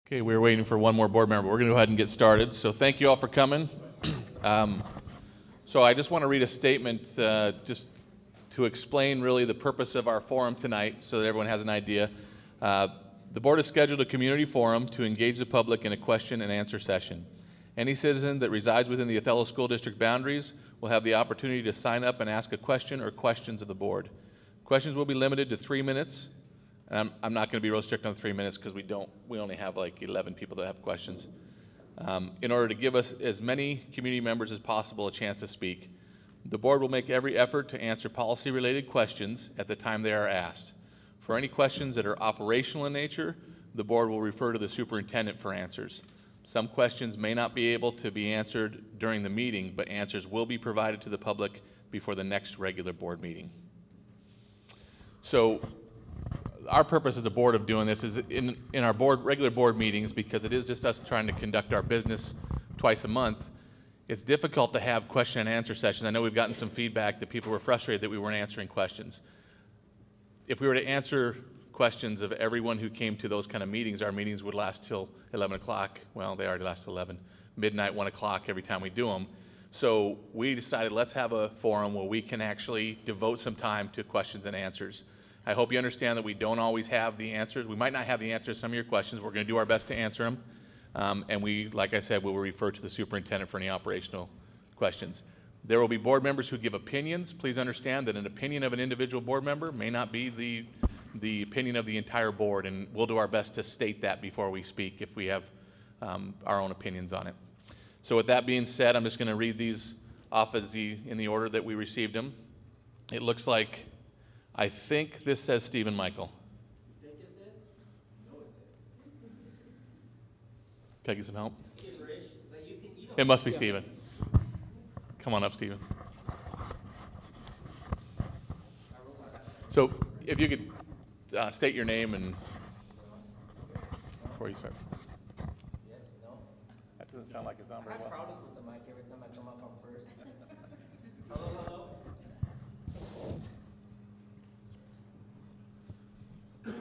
Okay, we're waiting for one more board member. We're going to go ahead and get started. So thank you all for coming. So I just want to read a statement just to explain really the purpose of our forum tonight so that everyone has an idea. The board has scheduled a community forum to engage the public in a question and answer session. Any citizen that resides within the Othello School District boundaries will have the opportunity to sign up and ask a question or questions of the board. Questions will be limited to 3 minutes. And I'm not going to be real strict on 3 minutes because we only have like 11 people that have questions. In order to give us as many community members as possible a chance to speak, the board will make every effort to answer policy-related questions at the time they are asked. For any questions that are operational in nature, the board will refer to the superintendent for answers. Some questions may not be able to be answered during the meeting, but answers will be provided to the public before the next regular board meeting. So our purpose as a board of doing this is in our regular board meetings, because it is just us trying to conduct our business twice a month. It's difficult to have question and answer sessions. I know we've gotten some feedback that people were frustrated that we weren't answering questions. If we were to answer questions of everyone who came to those kind of meetings, our meetings would last till 11 o'clock. Well, they already last till 11, midnight, 1 o'clock every time we do them. So we decided let's have a forum where we can actually devote some time to questions and answers. I hope you understand that we don't always have the answers. We might not have the answers to some of your questions. We're going to do our best to answer them. And we, like I said, we will refer to the superintendent for any operational questions. There will be board members who give opinions. Please understand that an opinion of an individual board member may not be the opinion of the entire board, and we'll do our best to state that before we speak if we have our own opinions on it. So with that being said, I'm just going to read these off in the order that we received them. It looks like, I think this says Stephen Michael. You think it says? No, it says. Can I get some help? But you know, It must be Stephen. Come on up, Stephen. So if you could state your name and before you start. Yes, no. That doesn't sound like it's not very I have well. problems with the mic every time I come up on first. Hello. Should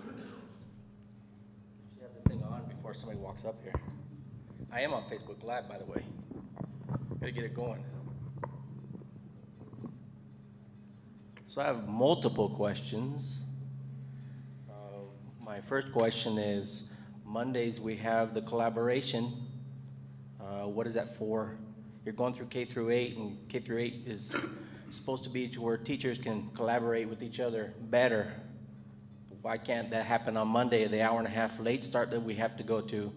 have the thing on before somebody walks up here. I am on Facebook Live, by the way. Gotta get it going. So I have multiple questions. My first question is, Mondays we have the collaboration. What is that for? You're going through K through 8, and K through 8 is supposed to be to where teachers can collaborate with each other better. Why can't that happen on Monday, the hour and a half late start that we have to go to?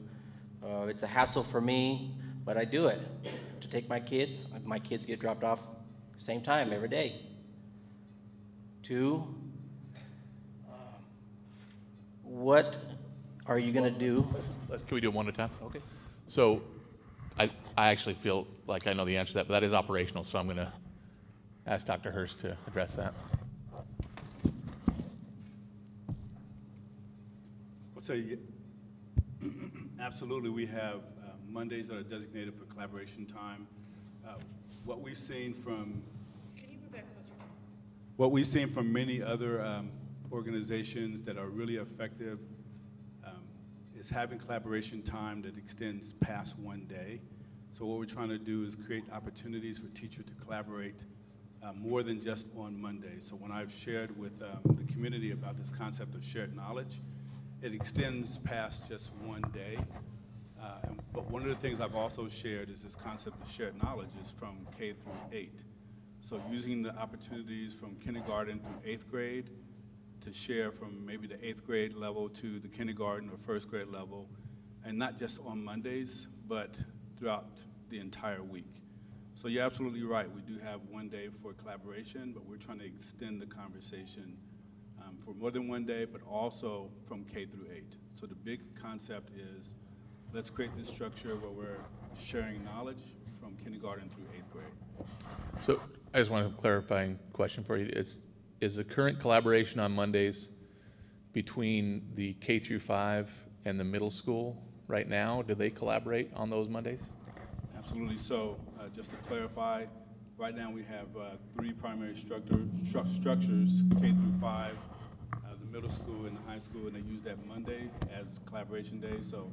It's a hassle for me, but I do it to take my kids. My kids get dropped off same time every day. 2, what are you going to do? Can we do it one at a time? Okay. So I actually feel like I know the answer to that, but that is operational, so I'm going to ask Dr. Hurst to address that. I'll say absolutely. We have Mondays that are designated for collaboration time. What we've seen from many other organizations that are really effective is having collaboration time that extends past one day. So what we're trying to do is create opportunities for teachers to collaborate more than just on Monday. So when I've shared with the community about this concept of shared knowledge, it extends past just one day. But one of the things I've also shared is this concept of shared knowledge is from K through 8. So using the opportunities from kindergarten through 8th grade to share from maybe the 8th grade level to the kindergarten or 1st grade level, and not just on Mondays, but throughout the entire week. So you're absolutely right. We do have one day for collaboration, but we're trying to extend the conversation for more than one day, but also from K through 8. So the big concept is let's create this structure where we're sharing knowledge from kindergarten through 8th grade. So I just want a clarifying question for you. Is the current collaboration on Mondays between the K through 5 and the middle school right now? Do they collaborate on those Mondays? Absolutely. So just to clarify, right now we have 3 primary structures, K through 5, the middle school and the high school, and they use that Monday as collaboration day. So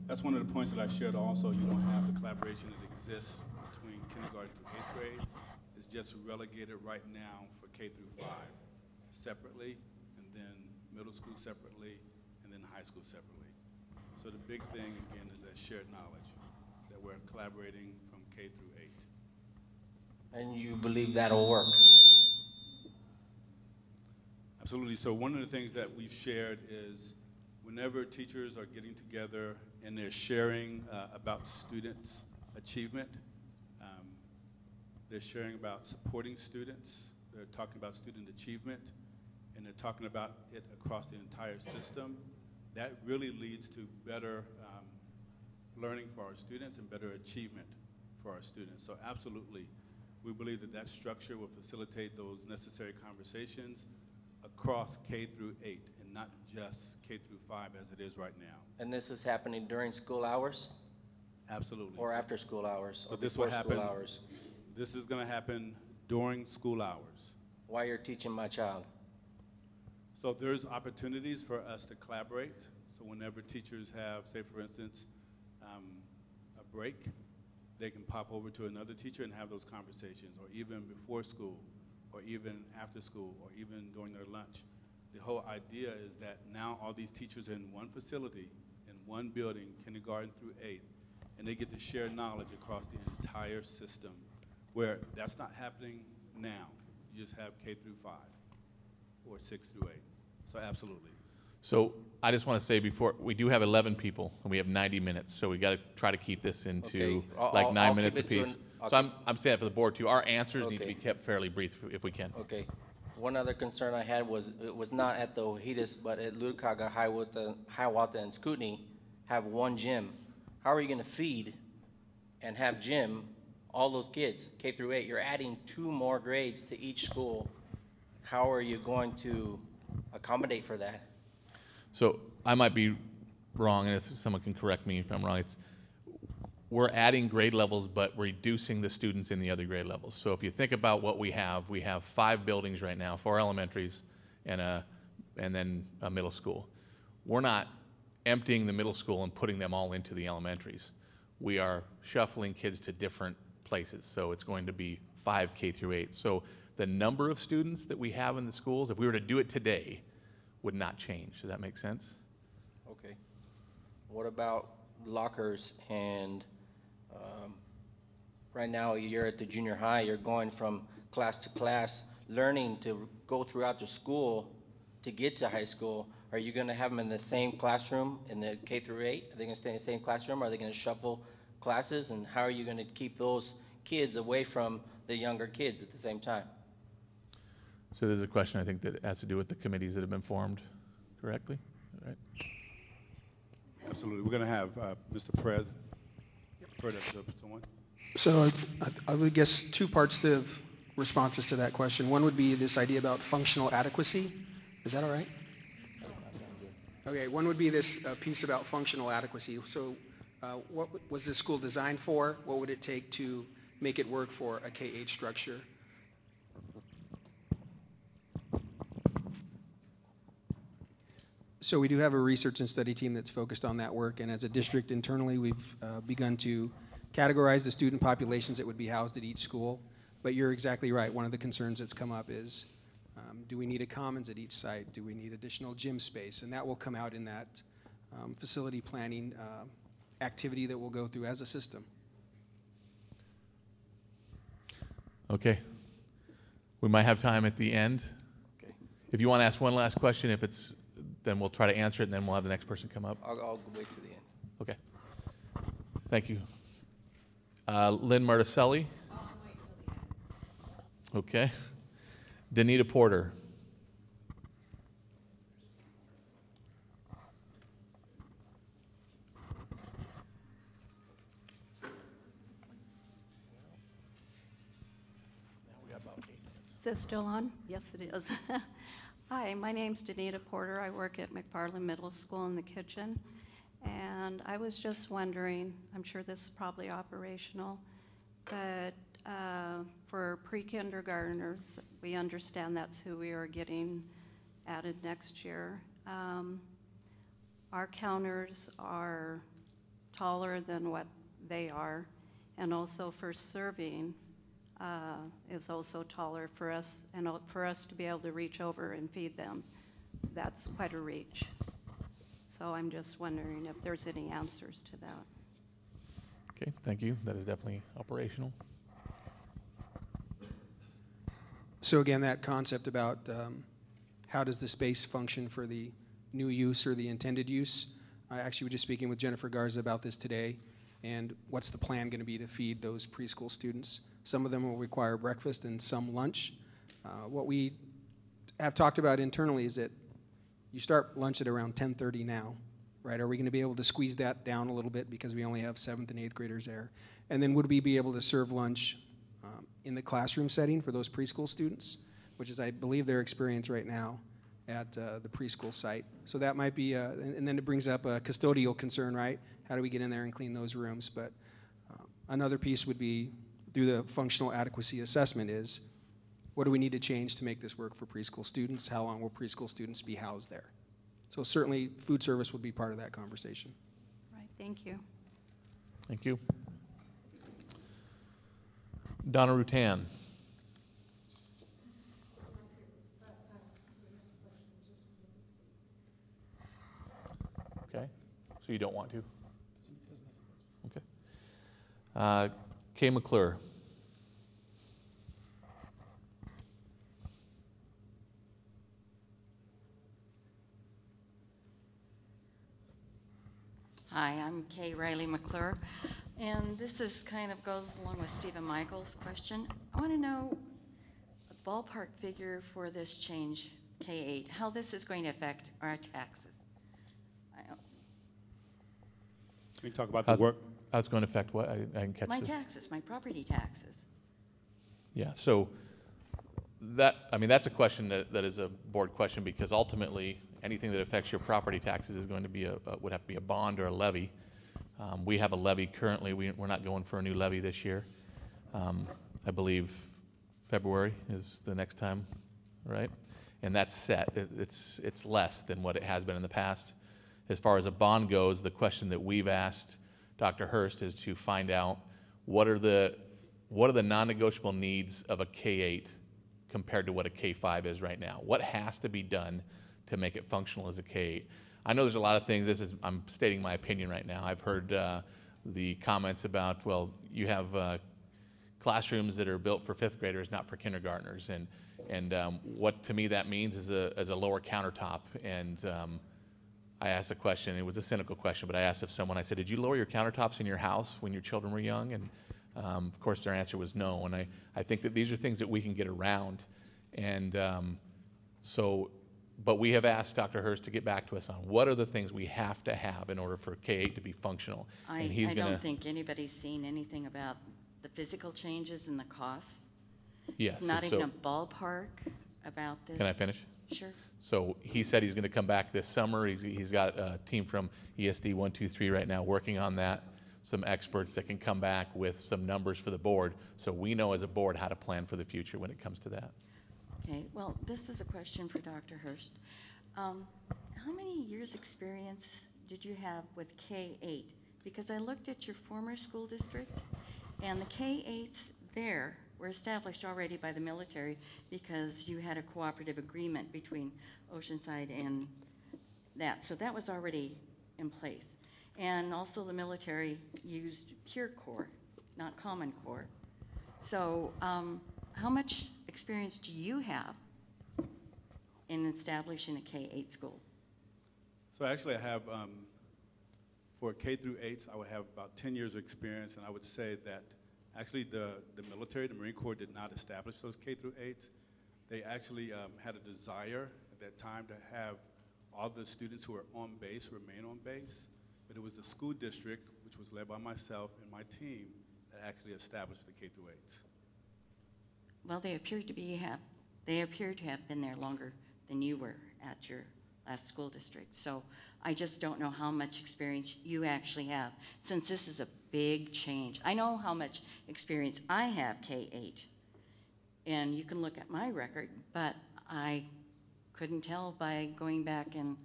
That's one of the points that I shared also. You don't have the collaboration that exists between kindergarten through 8th grade. It's just relegated right now for K through 5 separately, and then middle school separately, and then high school separately. So the big thing, again, is that shared knowledge, that we're collaborating from K through 8. And you believe that'll work? Absolutely. So one of the things that we've shared is whenever teachers are getting together and they're sharing about students' achievement, they're sharing about supporting students, they're talking about student achievement, and they're talking about it across the entire system, that really leads to better learning for our students and better achievement for our students. So absolutely, we believe that that structure will facilitate those necessary conversations across K through 8 and not just K through 5 as it is right now. And this is happening during school hours Absolutely. or So- after school hours? So or this will before school happen, hours? this is going to happen during school hours. While you're teaching my child? So there's opportunities for us to collaborate. So whenever teachers have, say for instance, a break, they can pop over to another teacher and have those conversations, or even before school, or even after school, or even during their lunch. The whole idea is that now all these teachers are in one facility, in one building, kindergarten through 8th, and they get to share knowledge across the entire system, where that's not happening now. You just have K through 5 or 6 through 8. So absolutely. So I just want to say before, we do have 11 people and we have 90 minutes, so we got to try to keep this into Okay. I'll- like I'll 9 keep minutes it to apiece. an- So I'm saying that for the board too. Our answers need to Okay. be kept fairly brief if we can. Okay. One other concern I had was, it was not at the Ojitos, but at Lucaga, Hiawatha, and Scootney have one gym. How are you gonna feed and have gym, all those kids, K through 8? You're adding 2 more grades to each school. How are you going to accommodate for that? So I might be wrong, and if someone can correct me if I'm wrong, we're adding grade levels but reducing the students in the other grade levels. So if you think about what we have 5 buildings right now, 4 elementaries and then a middle school. We're not emptying the middle school and putting them all into the elementaries. We are shuffling kids to different places. So it's going to be 5 K through 8. So the number of students that we have in the schools, if we were to do it today, would not change. Does that make sense? Okay. What about lockers and, right now you're at the junior high, you're going from class to class, learning to go throughout the school to get to high school. Are you gonna have them in the same classroom in the K through 8? Are they gonna stay in the same classroom? Are they gonna shuffle classes? And how are you gonna keep those kids away from the younger kids at the same time? So there's a question I think that has to do with the committees that have been formed correctly, right? Absolutely. We're going to have Mr. Perez refer that to someone. So I would guess 2 parts to responses to that question. One would be this idea about functional adequacy. Is that all right? Okay, one would be this piece about functional adequacy. So what was this school designed for? What would it take to make it work for a K-8 structure? So we do have a research and study team that's focused on that work, and as a district internally, we've begun to categorize the student populations that would be housed at each school. But you're exactly right. One of the concerns that's come up is, do we need a commons at each site? Do we need additional gym space? And that will come out in that facility planning activity that we'll go through as a system. Okay. We might have time at the end. Okay. If you want to ask one last question, then we'll try to answer it, and then we'll have the next person come up. I'll wait to the end. Okay. Thank you. Lynn Marticelli. Okay. Danita Porter. Is this still on? Yes, it is. Hi, my name's Danita Porter. I work at McFarland Middle School in the kitchen. And I was just wondering, I'm sure this is probably operational, but for pre-kindergartners, we understand that's who we are getting added next year. Our counters are taller than what they are, and also for serving is also taller for us, and for us to be able to reach over and feed them, that's quite a reach. So I'm just wondering if there's any answers to that. Okay, thank you. That is definitely operational. So again, that concept about how does the space function for the new use or the intended use? I actually was just speaking with Jennifer Garza about this today, and what's the plan going to be to feed those preschool students? Some of them will require breakfast and some lunch. What we have talked about internally is that you start lunch at around 10:30 now, right? Are we going to be able to squeeze that down a little bit because we only have 7th and 8th graders there? And then would we be able to serve lunch in the classroom setting for those preschool students, which is, I believe, their experience right now at the preschool site. So that might be, and then it brings up a custodial concern, right? How do we get in there and clean those rooms? But another piece would be, through the functional adequacy assessment, is what do we need to change to make this work for preschool students? How long will preschool students be housed there? So certainly food service would be part of that conversation. Right, thank you. Thank you. Donna Rutan. Okay, so you don't want to? Okay. Kay McClure. Hi, I'm Kay Riley McClure, and this is kind of goes along with Stephen Michael's question. I want to know a ballpark figure for this change, K-8, how this is going to affect our taxes. Can we talk about the work? How it's going to affect what? I didn't catch My the- taxes, my property taxes. Yeah, so that's a question that is a board question, because ultimately anything that affects your property taxes is going to be would have to be a bond or a levy. We have a levy currently. We're not going for a new levy this year. I believe February is the next time, right? And that's set. It's less than what it has been in the past. As far as a bond goes, the question that we've asked Dr. Hurst is to find out what are the non-negotiable needs of a K-8 compared to what a K-5 is right now. What has to be done to make it functional as a K-8? I know there's a lot of things. I'm stating my opinion right now. I've heard the comments about, well, you have classrooms that are built for 5th graders, not for kindergartners, and what to me that means is a lower countertop. And I asked a question. It was a cynical question, but I asked I said, did you lower your countertops in your house when your children were young? And of course, their answer was no. And I think that these are things that we can get around. And but we have asked Dr. Hurst to get back to us on what are the things we have to have in order for K-8 to be functional. I don't think anybody's seen anything about the physical changes and the costs. Yes. Not and even so, a ballpark about this. Can I finish? Sure. So he said he's going to come back this summer. He's got a team from ESD 123 right now working on that, some experts that can come back with some numbers for the board, so we know as a board how to plan for the future when it comes to that. Okay, well, this is a question for Dr. Hurst. How many years' experience did you have with K-8? Because I looked at your former school district, and the K-8s there were established already by the military because you had a cooperative agreement between Oceanside and that. So that was already in place. And also the military used Pure Core, not Common Core. So how much experience do you have in establishing a K-8 school? So actually I have, for K through 8s, I would have about 10 years of experience, and I would say that actually the military, the Marine Corps, did not establish those K through 8s. They actually had a desire at that time to have all the students who were on base remain on base, but it was the school district, which was led by myself and my team, that actually established the K through 8s. Well, they appear to have been there longer than you were at your last school district. So I just don't know how much experience you actually have, since this is a big change. I know how much experience I have K-8, and you can look at my record, but I couldn't tell by going back and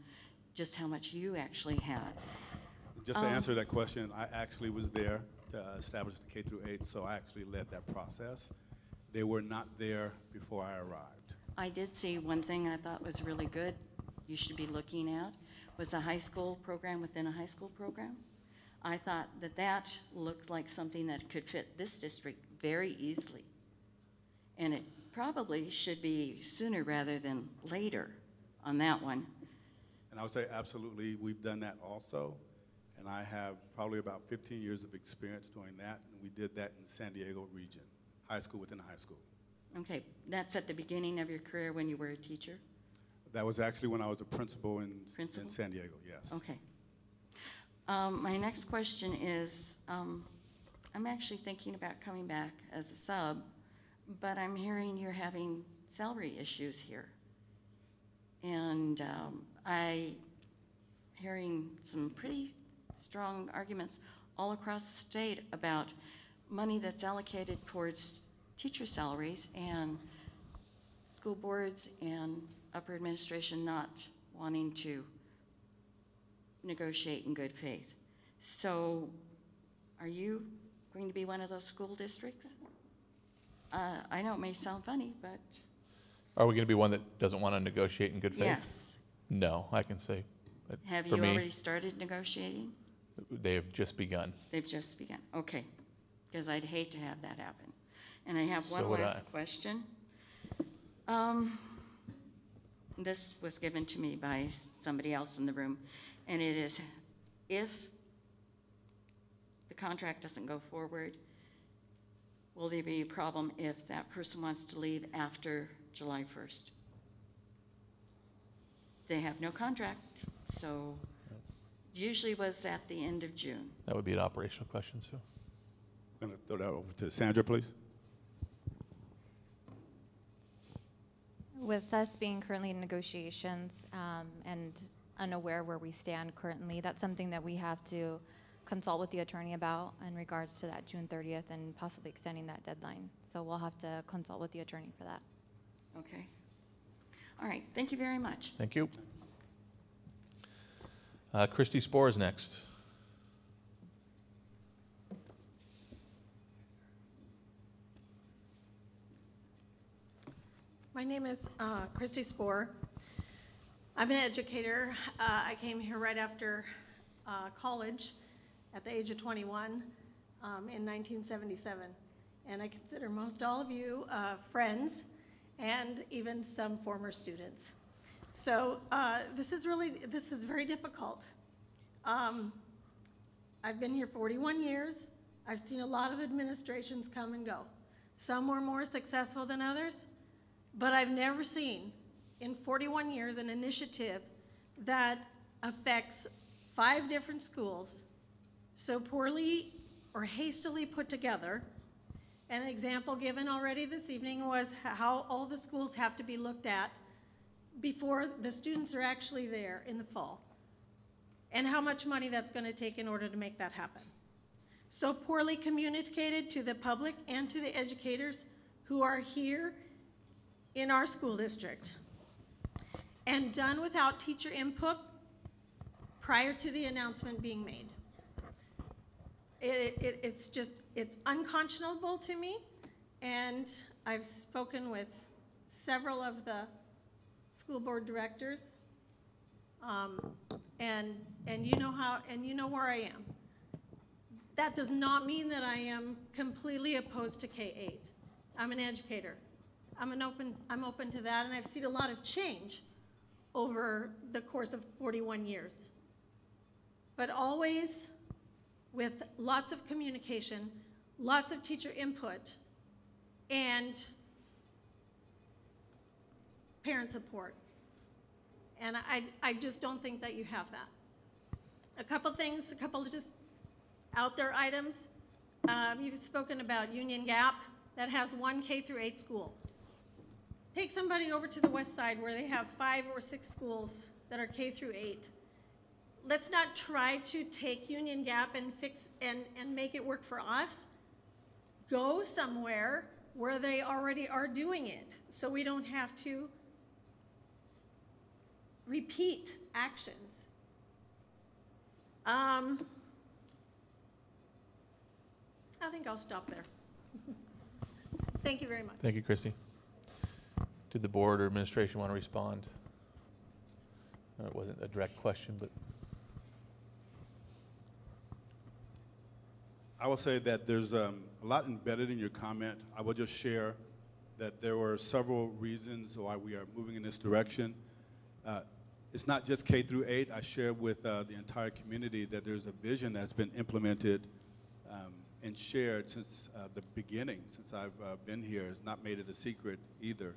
just how much you actually had. Just to answer that question, I actually was there to establish the K through 8, so I actually led that process. They were not there before I arrived. I did see one thing I thought was really good, you should be looking at, was a high school program within a high school program. I thought that that looked like something that could fit this district very easily. And it probably should be sooner rather than later on that one. And I would say absolutely, we've done that also. And I have probably about 15 years of experience doing that. And we did that in San Diego region, high school within a high school. Okay, that's at the beginning of your career when you were a teacher? That was actually when I was a principal in Principal? San Diego, yes. Okay. My next question is, I'm actually thinking about coming back as a sub, but I'm hearing you're having salary issues here. And I'm hearing some pretty strong arguments all across the state about money that's allocated towards teacher salaries and school boards and upper administration not wanting to negotiate in good faith. So are you going to be one of those school districts? I know it may sound funny, but Are we going to be one that doesn't want to negotiate in good faith? yes. No, I can say. But Have for you me, already started negotiating? they have just begun. They've just begun. Okay. Because I'd hate to have that happen. And I have So one would last I. question. This was given to me by somebody else in the room, and it is, if the contract doesn't go forward, will there be a problem if that person wants to leave after July 1st? They have no contract, so usually was at the end of June. That would be an operational question, Sue. I'm going to throw that over to Sandra, please. With us being currently in negotiations and unaware where we stand currently, that's something that we have to consult with the attorney about in regards to that June 30th and possibly extending that deadline. So we'll have to consult with the attorney for that. Okay. All right. Thank you very much. Thank you. Christy Spohr is next. My name is Christy Spohr. I'm an educator. I came here right after college at the age of 21 in 1977. And I consider most all of you friends and even some former students. So this is very difficult. I've been here 41 years. I've seen a lot of administrations come and go. Some were more successful than others. But I've never seen in 41 years an initiative that affects 5 different schools so poorly or hastily put together. An example given already this evening was how all the schools have to be looked at before the students are actually there in the fall, and how much money that's going to take in order to make that happen. So poorly communicated to the public and to the educators who are here in our school district, and done without teacher input prior to the announcement being made. It's unconscionable to me, and I've spoken with several of the school board directors, and you know where I am. That does not mean that I am completely opposed to K-8. I'm an educator. I'm open to that, and I've seen a lot of change over the course of 41 years. But always with lots of communication, lots of teacher input, and parent support. And I just don't think that you have that. A couple of just out there items. You've spoken about Union Gap, that has 1 K through 8 school. Take somebody over to the west side where they have 5 or 6 schools that are K through 8. Let's not try to take Union Gap and fix and make it work for us. Go somewhere where they already are doing it, so we don't have to repeat actions. I think I'll stop there. Thank you very much. Thank you, Christy. Did the board or administration want to respond? It wasn't a direct question, but I will say that there's a lot embedded in your comment. I will just share that there were several reasons why we are moving in this direction. It's not just K through 8. I shared with the entire community that there's a vision that's been implemented and shared since the beginning, since I've been here. It's not made it a secret either.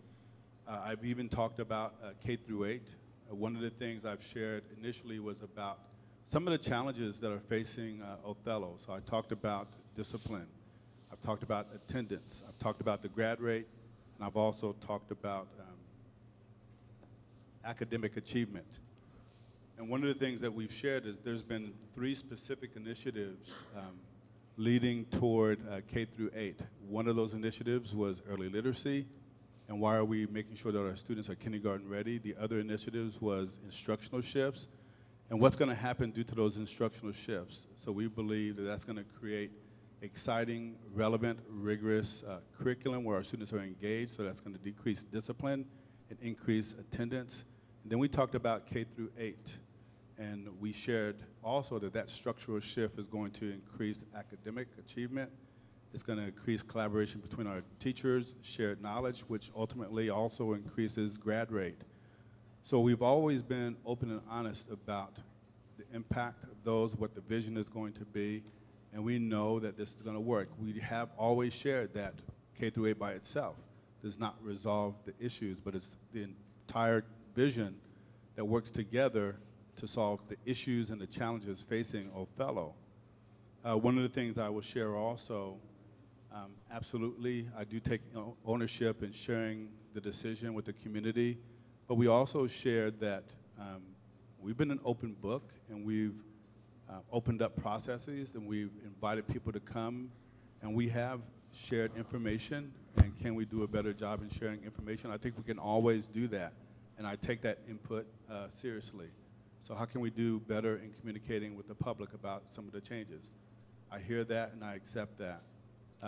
I've even talked about K through 8. One of the things I've shared initially was about some of the challenges that are facing Othello. So I talked about discipline. I've talked about attendance. I've talked about the grad rate. And I've also talked about academic achievement. And one of the things that we've shared is there's been 3 specific initiatives leading toward K through 8. One of those initiatives was early literacy, and why are we making sure that our students are kindergarten ready? The other initiatives was instructional shifts, and what's going to happen due to those instructional shifts. So we believe that that's going to create exciting, relevant, rigorous curriculum where our students are engaged, so that's going to decrease discipline and increase attendance. And then we talked about K through 8, and we shared also that that structural shift is going to increase academic achievement. It's going to increase collaboration between our teachers, shared knowledge, which ultimately also increases grad rate. So we've always been open and honest about the impact of those, what the vision is going to be, and we know that this is going to work. We have always shared that K through 8 by itself does not resolve the issues, but it's the entire vision that works together to solve the issues and the challenges facing Othello. One of the things I will share also, absolutely, I do take ownership in sharing the decision with the community, but we also shared that we've been an open book, and we've opened up processes, and we've invited people to come, and we have shared information, and can we do a better job in sharing information? I think we can always do that, and I take that input seriously. So how can we do better in communicating with the public about some of the changes? I hear that and I accept that.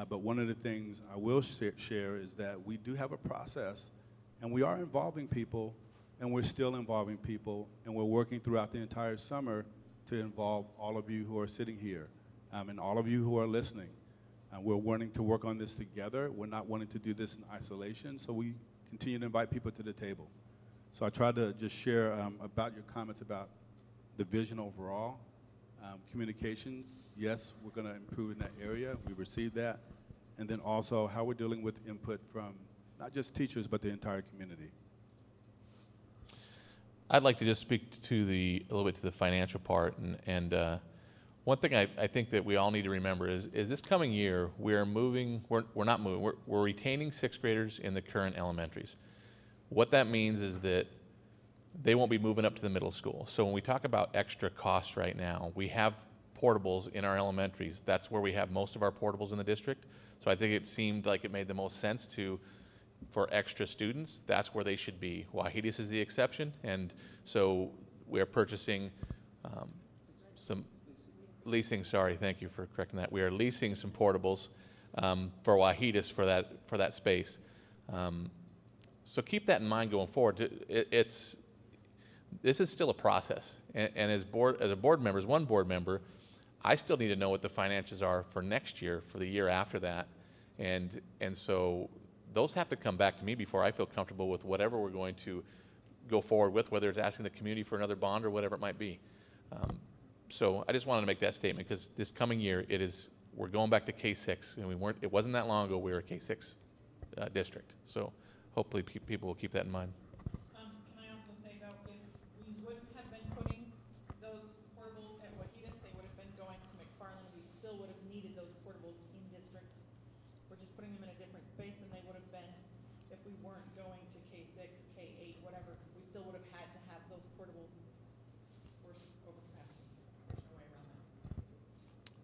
But one of the things I will share is that we do have a process, and we are involving people, and we're still involving people, and we're working throughout the entire summer to involve all of you who are sitting here and all of you who are listening. We're wanting to work on this together. We're not wanting to do this in isolation, so we continue to invite people to the table. So I tried to just share about your comments about the vision overall. Communications, yes, we're going to improve in that area. We received that. And then also how we're dealing with input from not just teachers, but the entire community. I'd like to just speak to a little bit to the financial part. And one thing I think that we all need to remember is this coming year, we're not moving, we're retaining 6th graders in the current elementaries. What that means is that they won't be moving up to the middle school. So when we talk about extra costs right now, we have portables in our elementaries. That's where we have most of our portables in the district. So I think it seemed like it made the most sense for extra students, that's where they should be. Wahidas is the exception, and so we're purchasing thank you for correcting that. We are leasing some portables for Wahidas for that space. So keep that in mind going forward. This is still a process, and as one board member, I still need to know what the financials are for next year, for the year after that, and so those have to come back to me before I feel comfortable with whatever we're going to go forward with, whether it's asking the community for another bond or whatever it might be. So I just wanted to make that statement because this coming year, we're going back to K6, and it wasn't that long ago we were a K6 district. So hopefully people will keep that in mind. Can I also say, though, if we wouldn't have been putting those portables at Wahidas, they would have been going to McFarland. We still would have needed those portables in district. We're just putting them in a different space than they would have been if we weren't going to K6, K8, whatever. We still would have had to have those portables. We're over capacity. There's no way around that.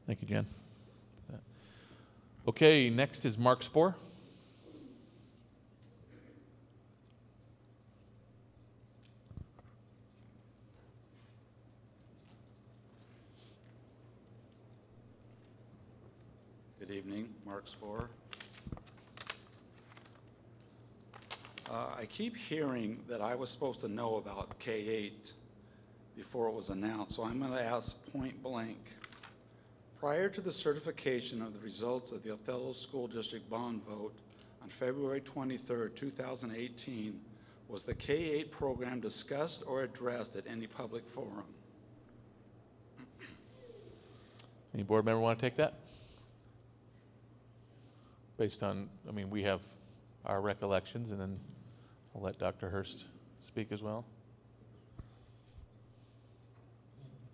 Thank you, Jen. Okay, next is Mark Spohr. Good evening, Marks 4. I keep hearing that I was supposed to know about K-8 before it was announced, so I'm going to ask point blank. Prior to the certification of the results of the Othello School District bond vote on February 23, 2018, was the K-8 program discussed or addressed at any public forum? Any board member want to take that? Based on, I mean, we have our recollections, and then I'll let Dr. Hurst speak as well.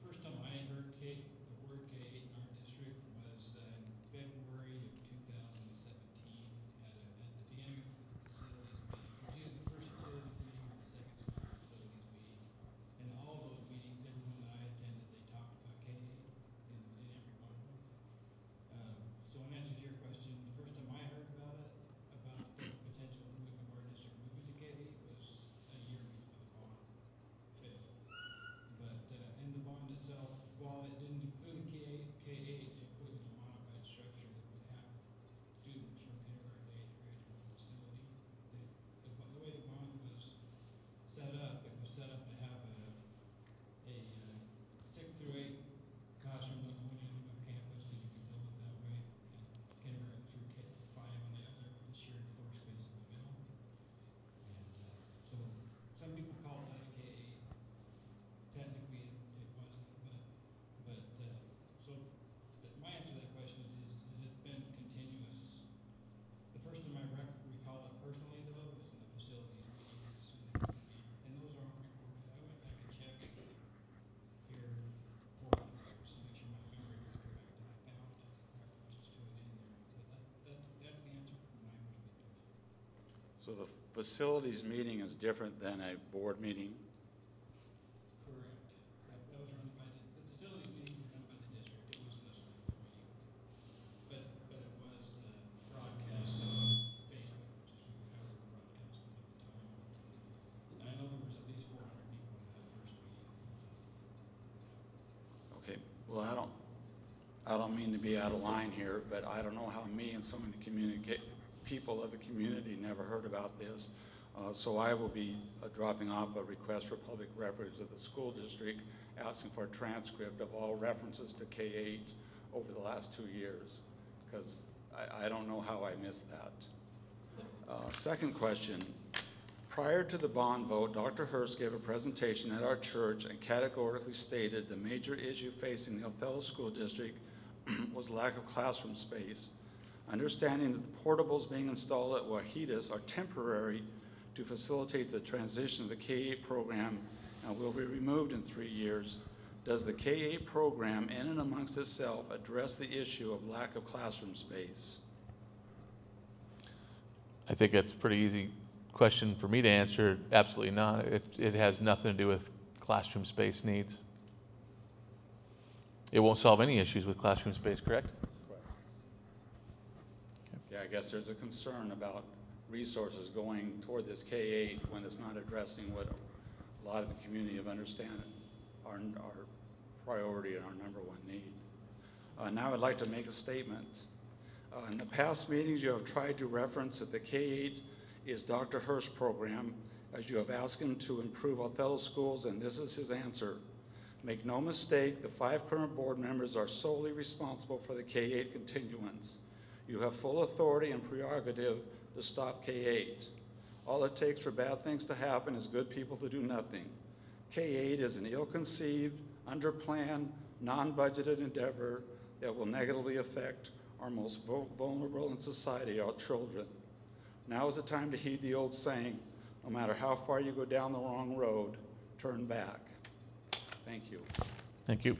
The first time I heard the word K-8 in our district was in February of 2017 at the beginning of the facilities meeting. It was either the first facilities meeting or the second school facilities meeting. And all those meetings, everyone that I attended, they talked about K-8 in every one of them. So in answer to your question, the first time I heard about it, about the potential of our district moving to K-8 was a year before the bond failed. But in the bond itself, while it didn't include K-8, it included a modified structure that would have students from kindergarten to 8th grade in one facility. The way the bond was set up, it was set up to have a 6 through 8 classrooms on one end of a campus, because you could build it that way, and kindergarten through K-5 on the other, with a shared floor space in the middle. And so some people call that a K-8. Technically, it wasn't, but my answer to that question is it's been continuous. The first time I recall it personally, though, was in the facilities meetings, and those aren't recorded. I went back and checked here 4 months ago just to make sure my memory was correct, and I found references to it in there. But that's the answer from my perspective. So the facilities meeting is different than a board meeting? Correct. That was run by the facilities meeting was run by the district. It wasn't a school board meeting. But it was broadcast on Facebook, which is how we were broadcasting at the time. And I know there was at least 400 people in that first meeting. Okay, well, I don't mean to be out of line here, but I don't know how me and so many people of the community never heard about this. So I will be dropping off a request for public records of the school district asking for a transcript of all references to K-8 over the last 2 years, because I don't know how I missed that. Second question. Prior to the bond vote, Dr. Hurst gave a presentation at our church and categorically stated the major issue facing the Othello School District was lack of classroom space. Understanding that the portables being installed at Wahidas are temporary to facilitate the transition of the K-8 program and will be removed in 3 years, does the K-8 program in and amongst itself address the issue of lack of classroom space? I think that's a pretty easy question for me to answer. Absolutely not. It has nothing to do with classroom space needs. It won't solve any issues with classroom space, correct? Yeah, I guess there's a concern about resources going toward this K-8 when it's not addressing what a lot of the community have understand our priority and our #1 need. Now I'd like to make a statement. In the past meetings, you have tried to reference that the K-8 is Dr. Hurst's program, as you have asked him to improve Othello schools, and this is his answer. Make no mistake, the 5 current board members are solely responsible for the K-8 continuance. You have full authority and prerogative to stop K-8. All it takes for bad things to happen is good people to do nothing. K-8 is an ill-conceived, under-planned, non-budgeted endeavor that will negatively affect our most vulnerable in society, our children. Now is the time to heed the old saying, no matter how far you go down the wrong road, turn back. Thank you. Thank you.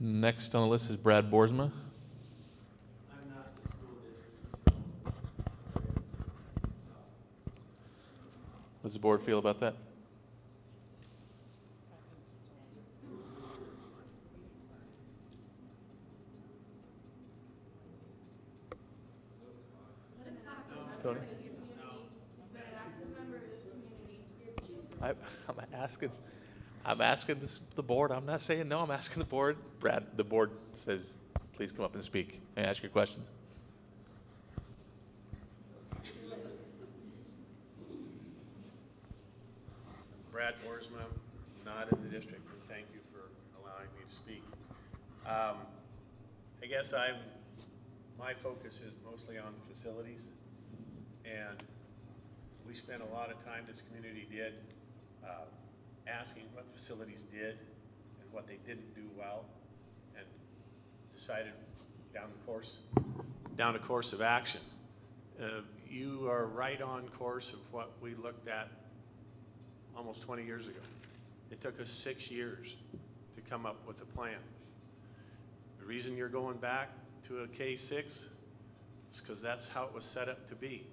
Next on the list is Brad Boersma. I'm not the school district. What does the board feel about that? Tony? I'm asking the board. I'm not saying no. I'm asking the board. Brad, the board says please come up and speak and ask your questions. Brad Boersma, not in the district, and thank you for allowing me to speak. I guess my focus is mostly on facilities, and we spent a lot of time, this community did, asking what facilities did and what they didn't do well, and decided down the course of action. You are right on course of what we looked at almost 20 years ago. It took us 6 years to come up with a plan. The reason you're going back to a K-6 is because that's how it was set up to be.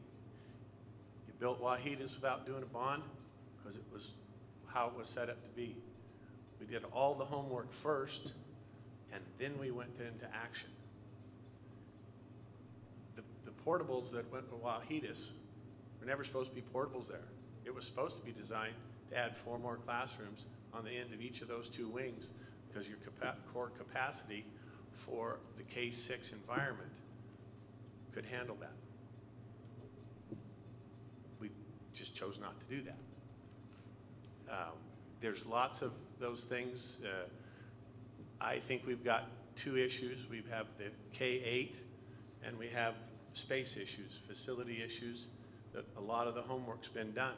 You built Wahidas without doing a bond because it was how it was set up to be. We did all the homework first, and then we went into action. The portables that went with Wahidas were never supposed to be portables there. It was supposed to be designed to add 4 more classrooms on the end of each of those 2 wings, because your core capacity for the K-6 environment could handle that. We just chose not to do that. There's lots of those things. I think we've got 2 issues. We have the K-8 and we have space issues, facility issues, that a lot of the homework's been done.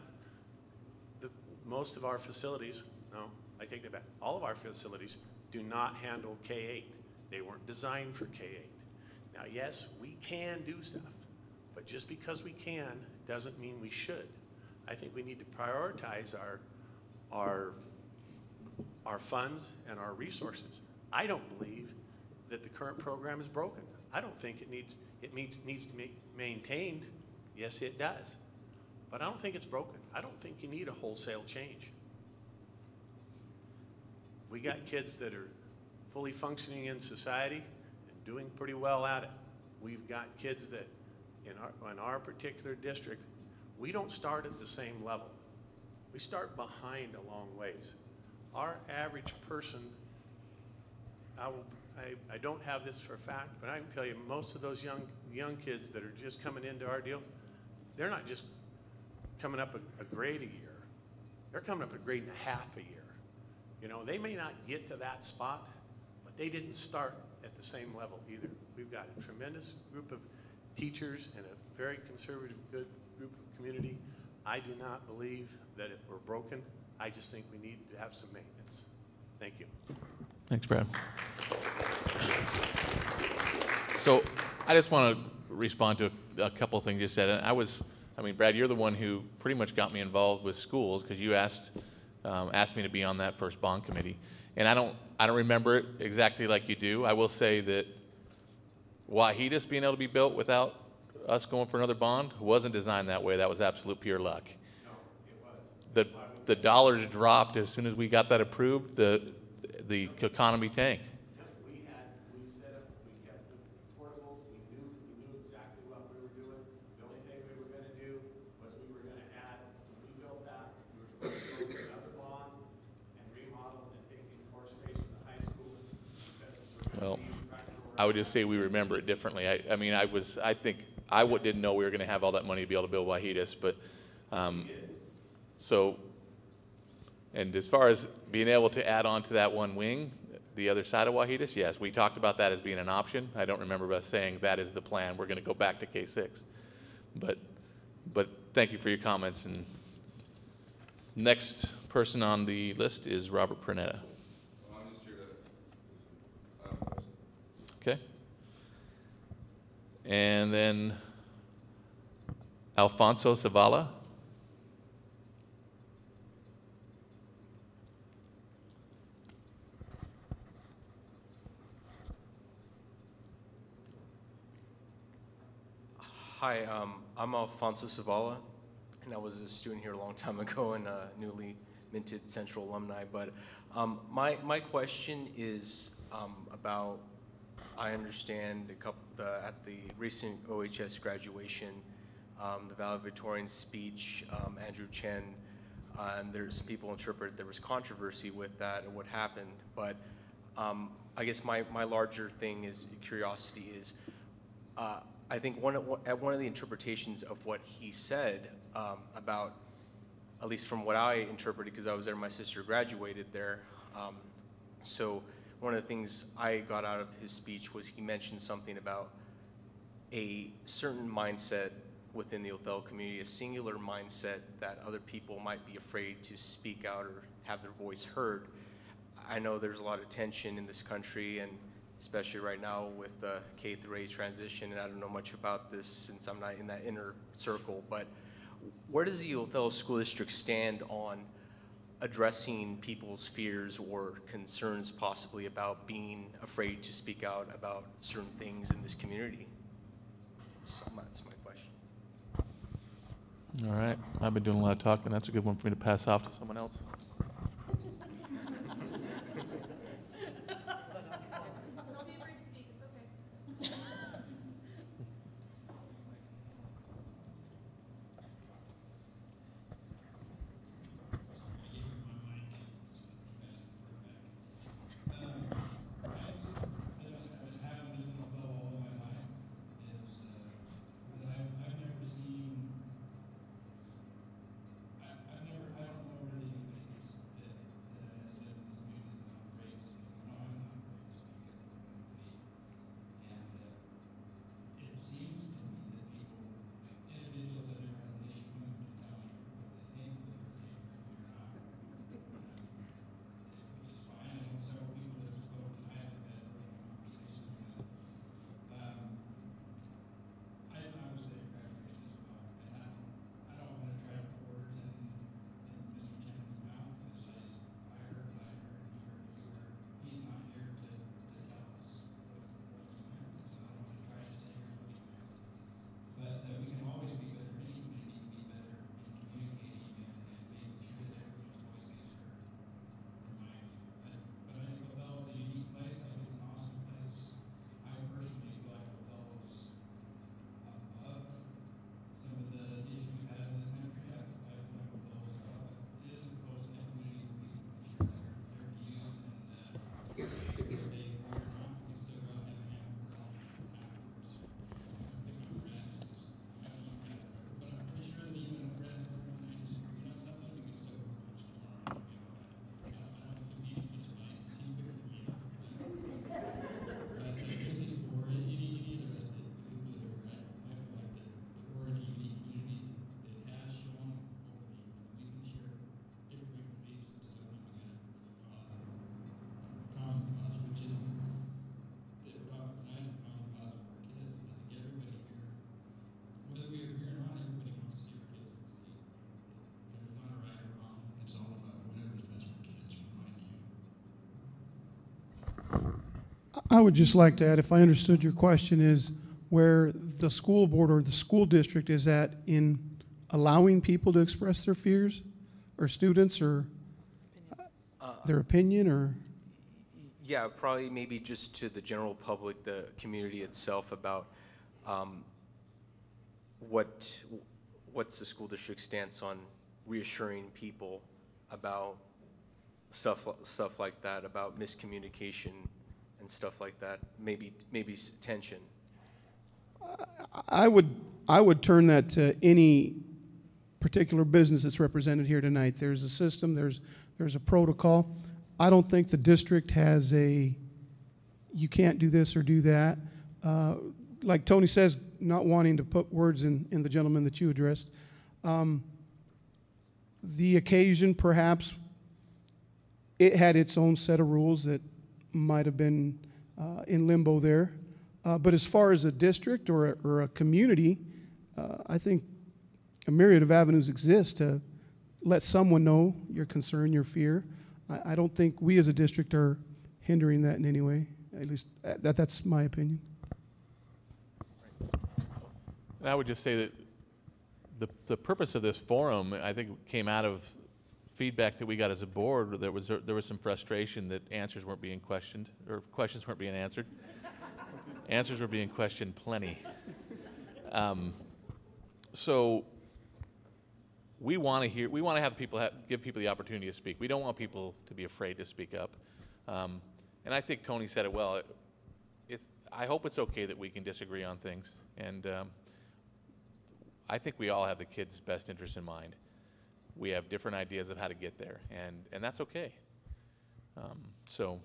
Most of our facilities, no, I take that back, all of our facilities do not handle K-8. They weren't designed for K-8. Now, yes, we can do stuff, but just because we can doesn't mean we should. I think we need to prioritize our funds and our resources. I don't believe that the current program is broken. I don't think it needs to be maintained. Yes, it does. But I don't think it's broken. I don't think you need a wholesale change. We got kids that are fully functioning in society and doing pretty well at it. We've got kids that in our particular district, we don't start at the same level. We start behind a long ways. Our average person, I don't have this for a fact, but I can tell you most of those young kids that are just coming into our deal, they're not just coming up a grade a year. They're coming up a grade and a half a year. You know, they may not get to that spot, but they didn't start at the same level either. We've got a tremendous group of teachers and a very conservative, good group of community. I do not believe that we're broken. I just think we need to have some maintenance. Thank you. Thanks, Brad. So I just want to respond to a couple of things you said. And I mean, Brad, you're the one who pretty much got me involved with schools because you asked me to be on that first bond committee. And I don't remember it exactly like you do. I will say that Wahidas being able to be built without us going for another bond wasn't designed that way. That was absolute pure luck. No, it was. The dollars dropped as soon as we got that approved. The economy tanked. We set up, we kept the portables, we knew exactly what we were doing. The only thing we were gonna do was we were gonna add, when we built that, we were supposed to go to another bond and remodel and take the core space from the high school. Well, I would just say we remember it differently. I mean, I think I didn't know we were going to have all that money to be able to build Wahidas, but and as far as being able to add on to that one wing, the other side of Wahidas, yes, we talked about that as being an option. I don't remember us saying that is the plan. We're going to go back to K-6, but thank you for your comments. And next person on the list is Robert Pernetta. Well, I'm just here to Okay. And then Alfonso Zavala. Hi, I'm Alfonso Zavala, and I was a student here a long time ago and a newly minted Central alumni. But my question is about, I understand at the recent OHS graduation, the valedictorian speech, Andrew Chen, and there's people interpret there was controversy with that and what happened. But I guess my larger thing is curiosity is, I think one of the interpretations of what he said about, at least from what I interpreted, because I was there, my sister graduated there. So one of the things I got out of his speech was he mentioned something about a certain mindset within the Othello community, a singular mindset that other people might be afraid to speak out or have their voice heard. I know there's a lot of tension in this country, and especially right now with the K through 8 transition, and I don't know much about this since I'm not in that inner circle, but where does the Othello School District stand on addressing people's fears or concerns possibly about being afraid to speak out about certain things in this community? That's my question. All right, I've been doing a lot of talking. That's a good one for me to pass off to someone else. Don't be afraid to speak, it's okay. I would just like to add, if I understood your question, is where the school board or the school district is at in allowing people to express their fears, or students, or their opinion, or? Yeah, probably maybe just to the general public, the community itself, about what's the school district's stance on reassuring people about stuff like that, about miscommunication and stuff like that, maybe tension. I would turn that to any particular business that's represented here tonight. There's a system, there's a protocol. I don't think the district has a, you can't do this or do that. Like Tony says, not wanting to put words in the gentleman that you addressed. The occasion, perhaps, it had its own set of rules that might have been in limbo there. But as far as a district or a community, I think a myriad of avenues exist to let someone know your concern, your fear. I don't think we as a district are hindering that in any way. At least that's my opinion. And I would just say that the purpose of this forum, I think, came out of feedback that we got as a board. There was some frustration that answers weren't being questioned, or questions weren't being answered. Answers were being questioned plenty. So we want to have people give people the opportunity to speak. We don't want people to be afraid to speak up. And I think Tony said it well. I hope it's okay that we can disagree on things. And I think we all have the kids' best interest in mind. We have different ideas of how to get there, and that's okay. So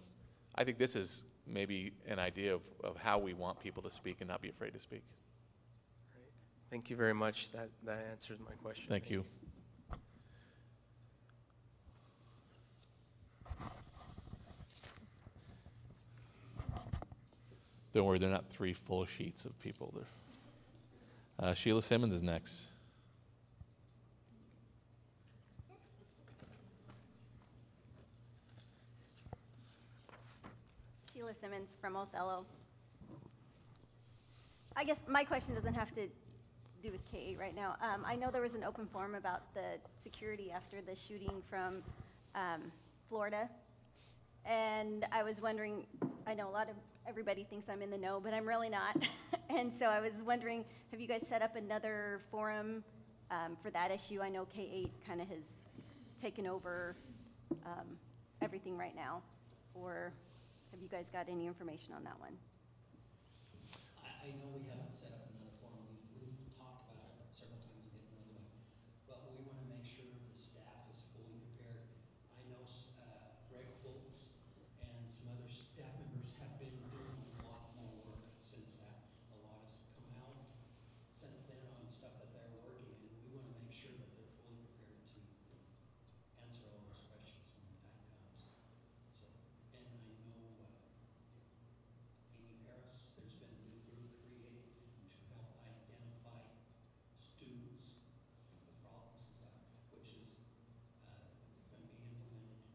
I think this is maybe an idea of how we want people to speak and not be afraid to speak. Great. Thank you very much. That answers my question. Thank you. Don't worry, they're not 3 full sheets of people. Sheila Simmons is next. Sheila Simmons from Othello. I guess my question doesn't have to do with K-8 right now. I know there was an open forum about the security after the shooting from Florida. And I was wondering, I know everybody thinks I'm in the know, but I'm really not. And so I was wondering, have you guys set up another forum for that issue? I know K-8 kind of has taken over everything right now. Or have you guys got any information on that one? I know we haven't set up another forum. We've talked about it several times and getting another one. But we want to make sure the staff is fully prepared. I know Greg Foltz and some other staff members have been doing a lot more work since that. A lot has come out since then on stuff that they're working, and we want to make sure that they're fully prepared to answer all those questions when the time comes. So, and I know Amy Harris, there's been a new group created to help identify students with problems and stuff, which is going to be implemented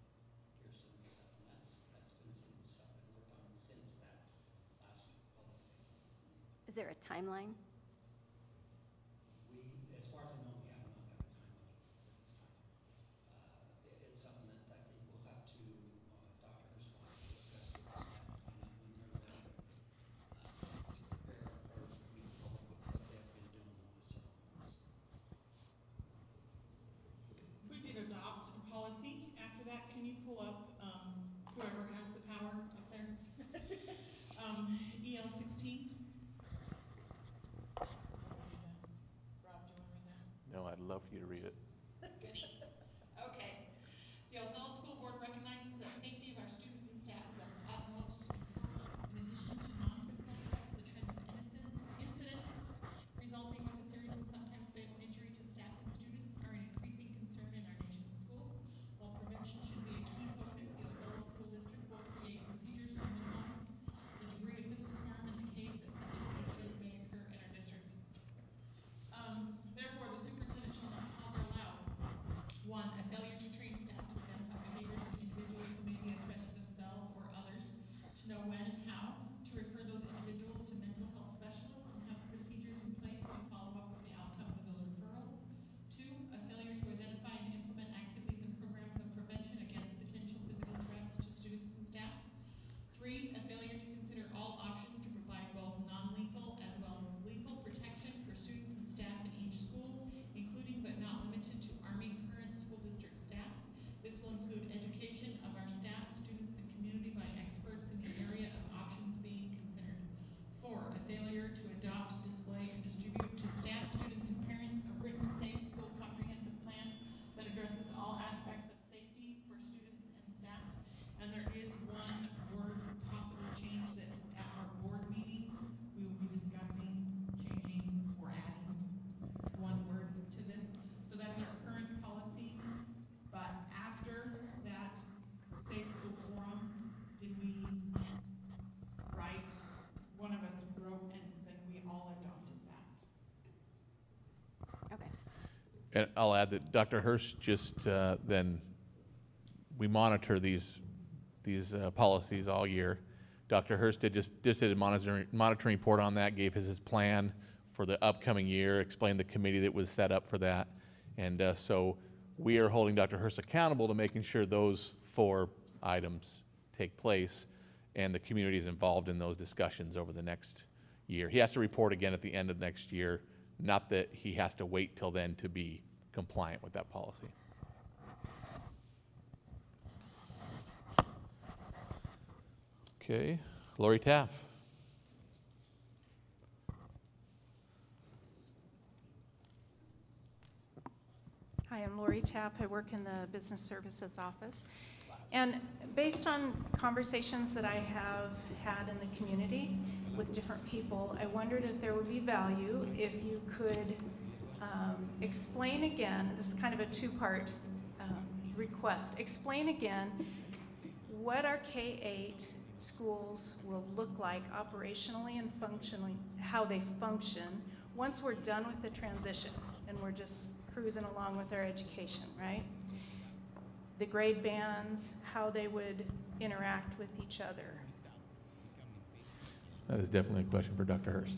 here soon and stuff. And that's been some of the stuff that worked on since that last policy. Is there a timeline? As far as I know, we have not got a timeline at this time. It's something that I think we'll have to, Dr. Hurst will have to discuss with the staff when they're ready to prepare or meet the public with what they've been doing the last several months. We did adopt a policy. After that, can you pull up whoever has the power up there? EL 16. Rob, do you want to read that? No, I'd love for you to read it. Okay. The Othello School Board recognizes that safety of our students and staff is of utmost importance. In addition to non-physical threats, the trend of incidents resulting with a serious and sometimes fatal injury to staff and students are an increasing concern in our nation's schools. While prevention should be a key focus, the Othello School District will create procedures to minimize the degree of physical harm in the case that such an incident may occur in our district. Therefore, the superintendent shall not cause or allow 1, a failure to train staff to identify behaviors of individuals who may be a threat to themselves or others, to know when and how to refer those individuals to mental health specialists and have procedures in place to follow up with the outcome of those referrals. 2, a failure to identify and implement activities and programs of prevention against potential physical threats to students and staff. 3, a failure to consider all options to provide both non-lethal as well as lethal protection for students and staff in each school, including but not limited to arming current school district staff. This will include education of our staff, students, and community by experts in the area of options being considered. 4, a failure to adopt, display, and distribute to staff, students, and parents a written safe school comprehensive plan that addresses all aspects of safety for students and staff. And there is one word possible change that at our board meeting, we will be discussing changing or adding one word to this. So that is our current policy. But after that Safe School Forum, did we write, one of us wrote, and then we all adopted that. Okay. And I'll add that Dr. Hurst just then, we monitor these policies all year. Dr. Hurst just did a monitoring report on that, gave his plan for the upcoming year, explained the committee that was set up for that. And so we are holding Dr. Hurst accountable to making sure those 4 items take place, and the community is involved in those discussions over the next year. He has to report again at the end of next year, not that he has to wait till then to be compliant with that policy. Okay, Lori Taff. Hi, I'm Lori Tapp. I work in the Business Services Office. And based on conversations that I have had in the community with different people, I wondered if there would be value if you could explain again, this is kind of a two-part request, explain again what our K-8 schools will look like operationally and functionally, how they function once we're done with the transition and we're just cruising along with our education, right? The grade bands, how they would interact with each other. That is definitely a question for Dr. Hurst.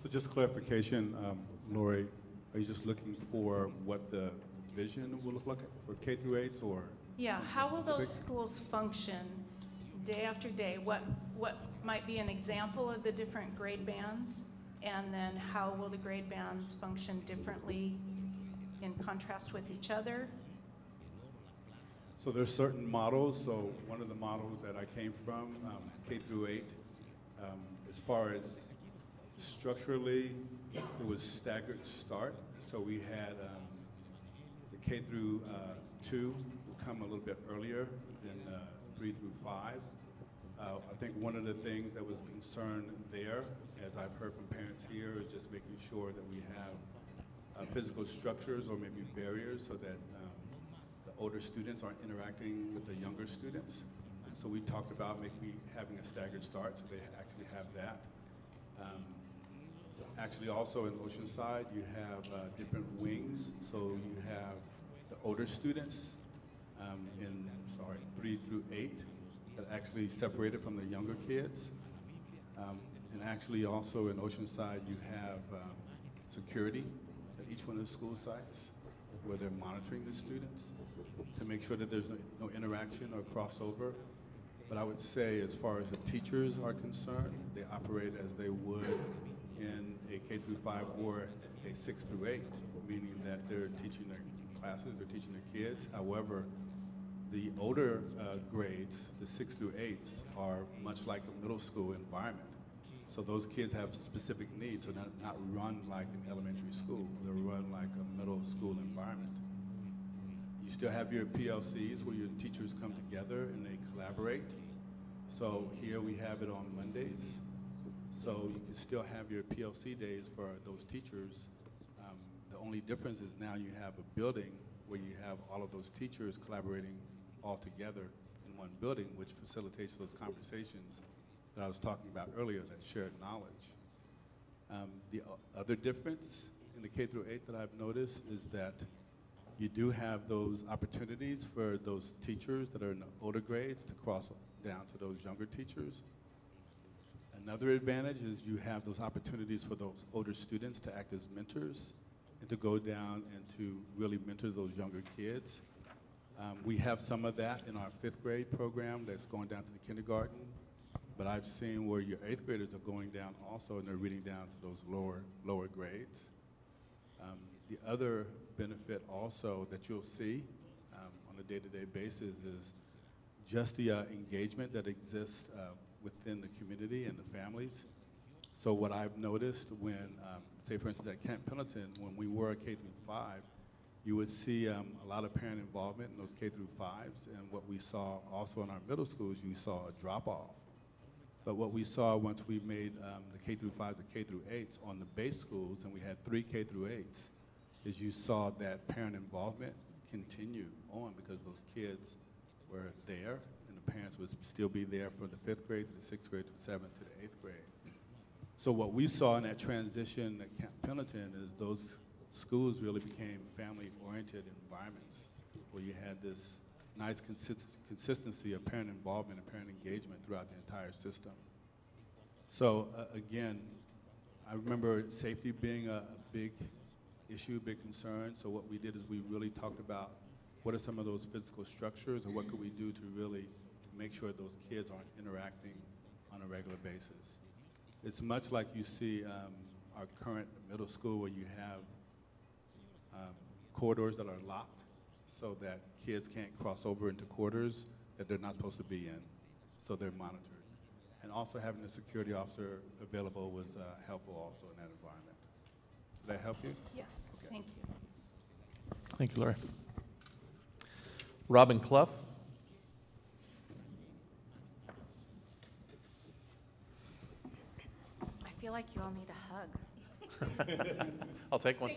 So just clarification, Lori, are you just looking for what the vision will look like for K through 8s, or? Yeah, how will those specific? schools function day after day? What might be an example of the different grade bands? And then how will the grade bands function differently in contrast with each other? So there's certain models. So one of the models that I came from, K through 8, as far as structurally, it was staggered start. So we had the K through 2 would come a little bit earlier than 3 through 5. I think one of the things that was a concern there, as I've heard from parents here, is just making sure that we have physical structures or maybe barriers so that the older students aren't interacting with the younger students. So we talked about maybe having a staggered start so they actually have that. Actually also in Oceanside, you have different wings. So you have the older students in 3 through 8 that actually separated from the younger kids. And actually also in Oceanside, you have security at each one of the school sites where they're monitoring the students to make sure that there's no interaction or crossover. But I would say as far as the teachers are concerned, they operate as they would in a K through 5 or a 6 through 8, meaning that they're teaching their classes, they're teaching their kids. However, the older grades, the 6 through 8s, are much like a middle school environment. So those kids have specific needs, so not run like an elementary school. They're run like a middle school environment. You still have your PLCs where your teachers come together and they collaborate. So here we have it on Mondays. So you can still have your PLC days for those teachers. The only difference is now you have a building where you have all of those teachers collaborating all together in one building, which facilitates those conversations that I was talking about earlier, that shared knowledge. The other difference in the K through 8 that I've noticed is that you do have those opportunities for those teachers that are in the older grades to cross down to those younger teachers. Another advantage is you have those opportunities for those older students to act as mentors and to go down and to really mentor those younger kids. We have some of that in our 5th grade program that's going down to the kindergarten, but I've seen where your 8th graders are going down also and they're reading down to those lower grades. The other benefit also that you'll see on a day-to-day basis is just the engagement that exists within the community and the families. So what I've noticed when, say for instance at Camp Pendleton, when we were K through 5, you would see a lot of parent involvement in those K through 5s, and what we saw also in our middle schools, you saw a drop-off. But what we saw once we made the K through 5s and K through 8s on the base schools, and we had 3 K through 8s, is you saw that parent involvement continue on because those kids were there, and the parents would still be there from the 5th grade to the 6th grade to the 7th to the 8th grade. So what we saw in that transition at Camp Pendleton is those schools really became family-oriented environments where you had this nice consistency of parent involvement and parent engagement throughout the entire system. So again, I remember safety being a big issue, big concern. So what we did is we really talked about what are some of those physical structures and what could we do to really make sure those kids aren't interacting on a regular basis. It's much like you see our current middle school where you have corridors that are locked. so that kids can't cross over into quarters that they're not supposed to be in, so they're monitored. And also having a security officer available was helpful also in that environment. Did that help you? Yes, Okay. thank you. Thank you, Lori. Robin Clough. I feel like you all need a hug. I'll take one.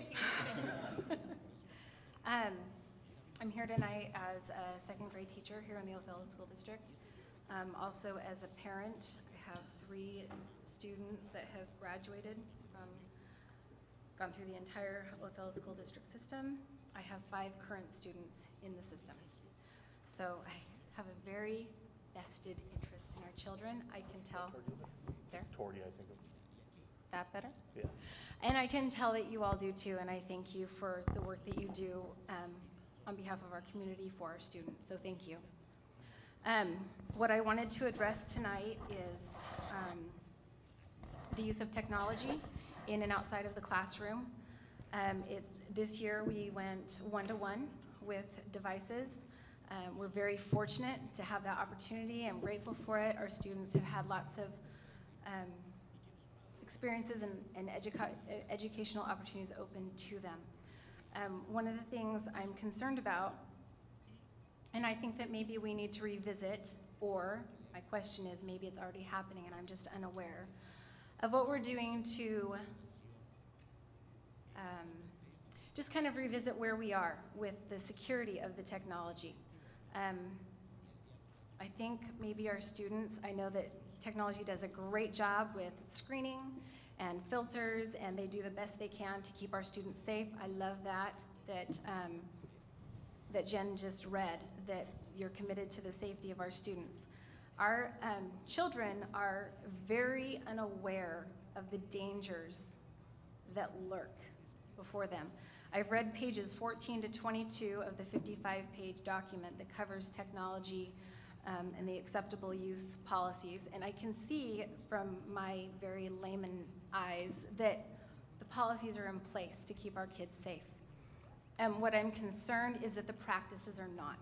I'm here tonight as a second grade teacher here in the Othello School District. Also as a parent, I have 3 students that have graduated from, gone through the entire Othello School District system. I have 5 current students in the system. So I have a very vested interest in our children. I can tell. There? Torty, I think. That better? Yes. And I can tell that you all do too, and I thank you for the work that you do on behalf of our community for our students, so thank you. What I wanted to address tonight is the use of technology in and outside of the classroom. This year we went one-to-one with devices. We're very fortunate to have that opportunity. I'm grateful for it. Our students have had lots of experiences and educational opportunities open to them. One of the things I'm concerned about, and I think that maybe we need to revisit, or my question is maybe it's already happening and I'm just unaware, of what we're doing to just kind of revisit where we are with the security of the technology. I think maybe our students, I know that technology does a great job with screening and filters, and they do the best they can to keep our students safe. I love that Jen just read, that you're committed to the safety of our students. Our children are very unaware of the dangers that lurk before them. I've read pages 14 to 22 of the 55-page document that covers technology and the acceptable use policies, and I can see from my very layman eyes that the policies are in place to keep our kids safe. What I'm concerned is that the practices are not.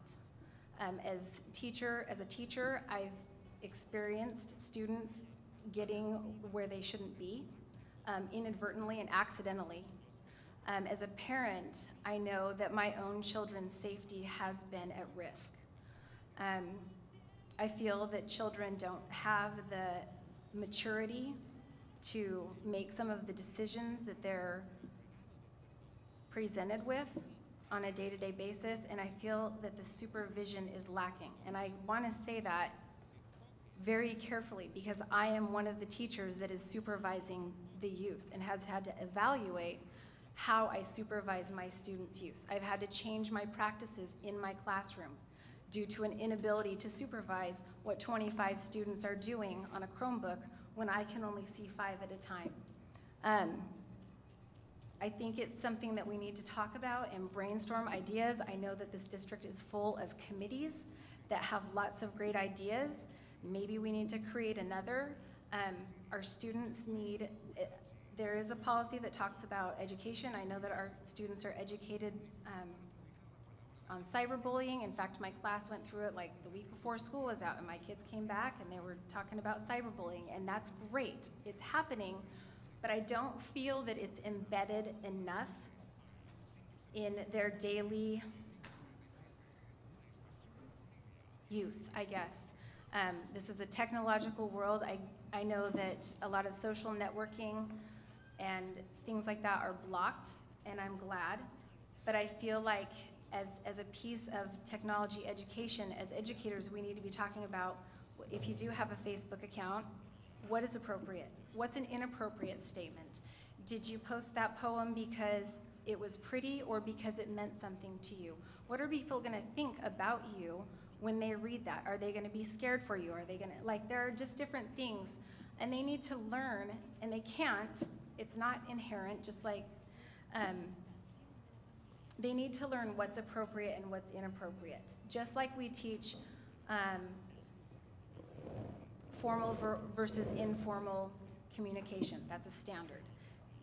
As a teacher, I've experienced students getting where they shouldn't be, inadvertently and accidentally. As a parent, I know that my own children's safety has been at risk. I feel that children don't have the maturity to make some of the decisions that they're presented with on a day-to-day basis, and I feel that the supervision is lacking. And I want to say that very carefully because I am one of the teachers that is supervising the use and has had to evaluate how I supervise my students' use. I've had to change my practices in my classroom due to an inability to supervise what 25 students are doing on a Chromebook when I can only see 5 at a time. I think it's something that we need to talk about and brainstorm ideas. I know that this district is full of committees that have lots of great ideas. Maybe we need to create another. Our students need, there is a policy that talks about education. I know that our students are educated on cyberbullying. In fact, my class went through it like the week before school was out, and my kids came back and they were talking about cyberbullying, and that's great. It's happening, but I don't feel that it's embedded enough in their daily use, I guess. This is a technological world. I know that a lot of social networking and things like that are blocked, and I'm glad, but I feel like as a piece of technology education, as educators, we need to be talking about, if you do have a Facebook account, what is appropriate? What's an inappropriate statement? Did you post that poem because it was pretty or because it meant something to you? What are people gonna think about you when they read that? Are they gonna be scared for you? Are they gonna, like, there are just different things, and they need to learn, and they can't. It's not inherent, just like, they need to learn what's appropriate and what's inappropriate. Just like we teach formal versus informal communication. That's a standard.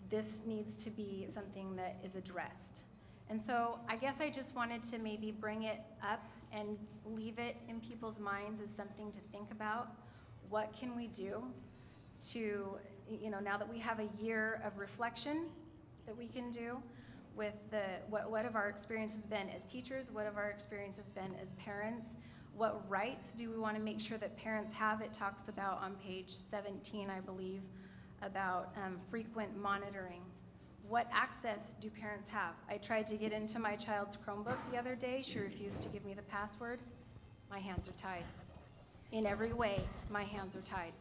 This needs to be something that is addressed. And so I guess I just wanted to maybe bring it up and leave it in people's minds as something to think about. What can we do to, now that we have a year of reflection that we can do with what have our experiences been as teachers, what have our experiences been as parents, what rights do we want to make sure that parents have? It talks about on page 17, I believe, about frequent monitoring. What access do parents have? I tried to get into my child's Chromebook the other day. She refused to give me the password. My hands are tied. In every way, my hands are tied.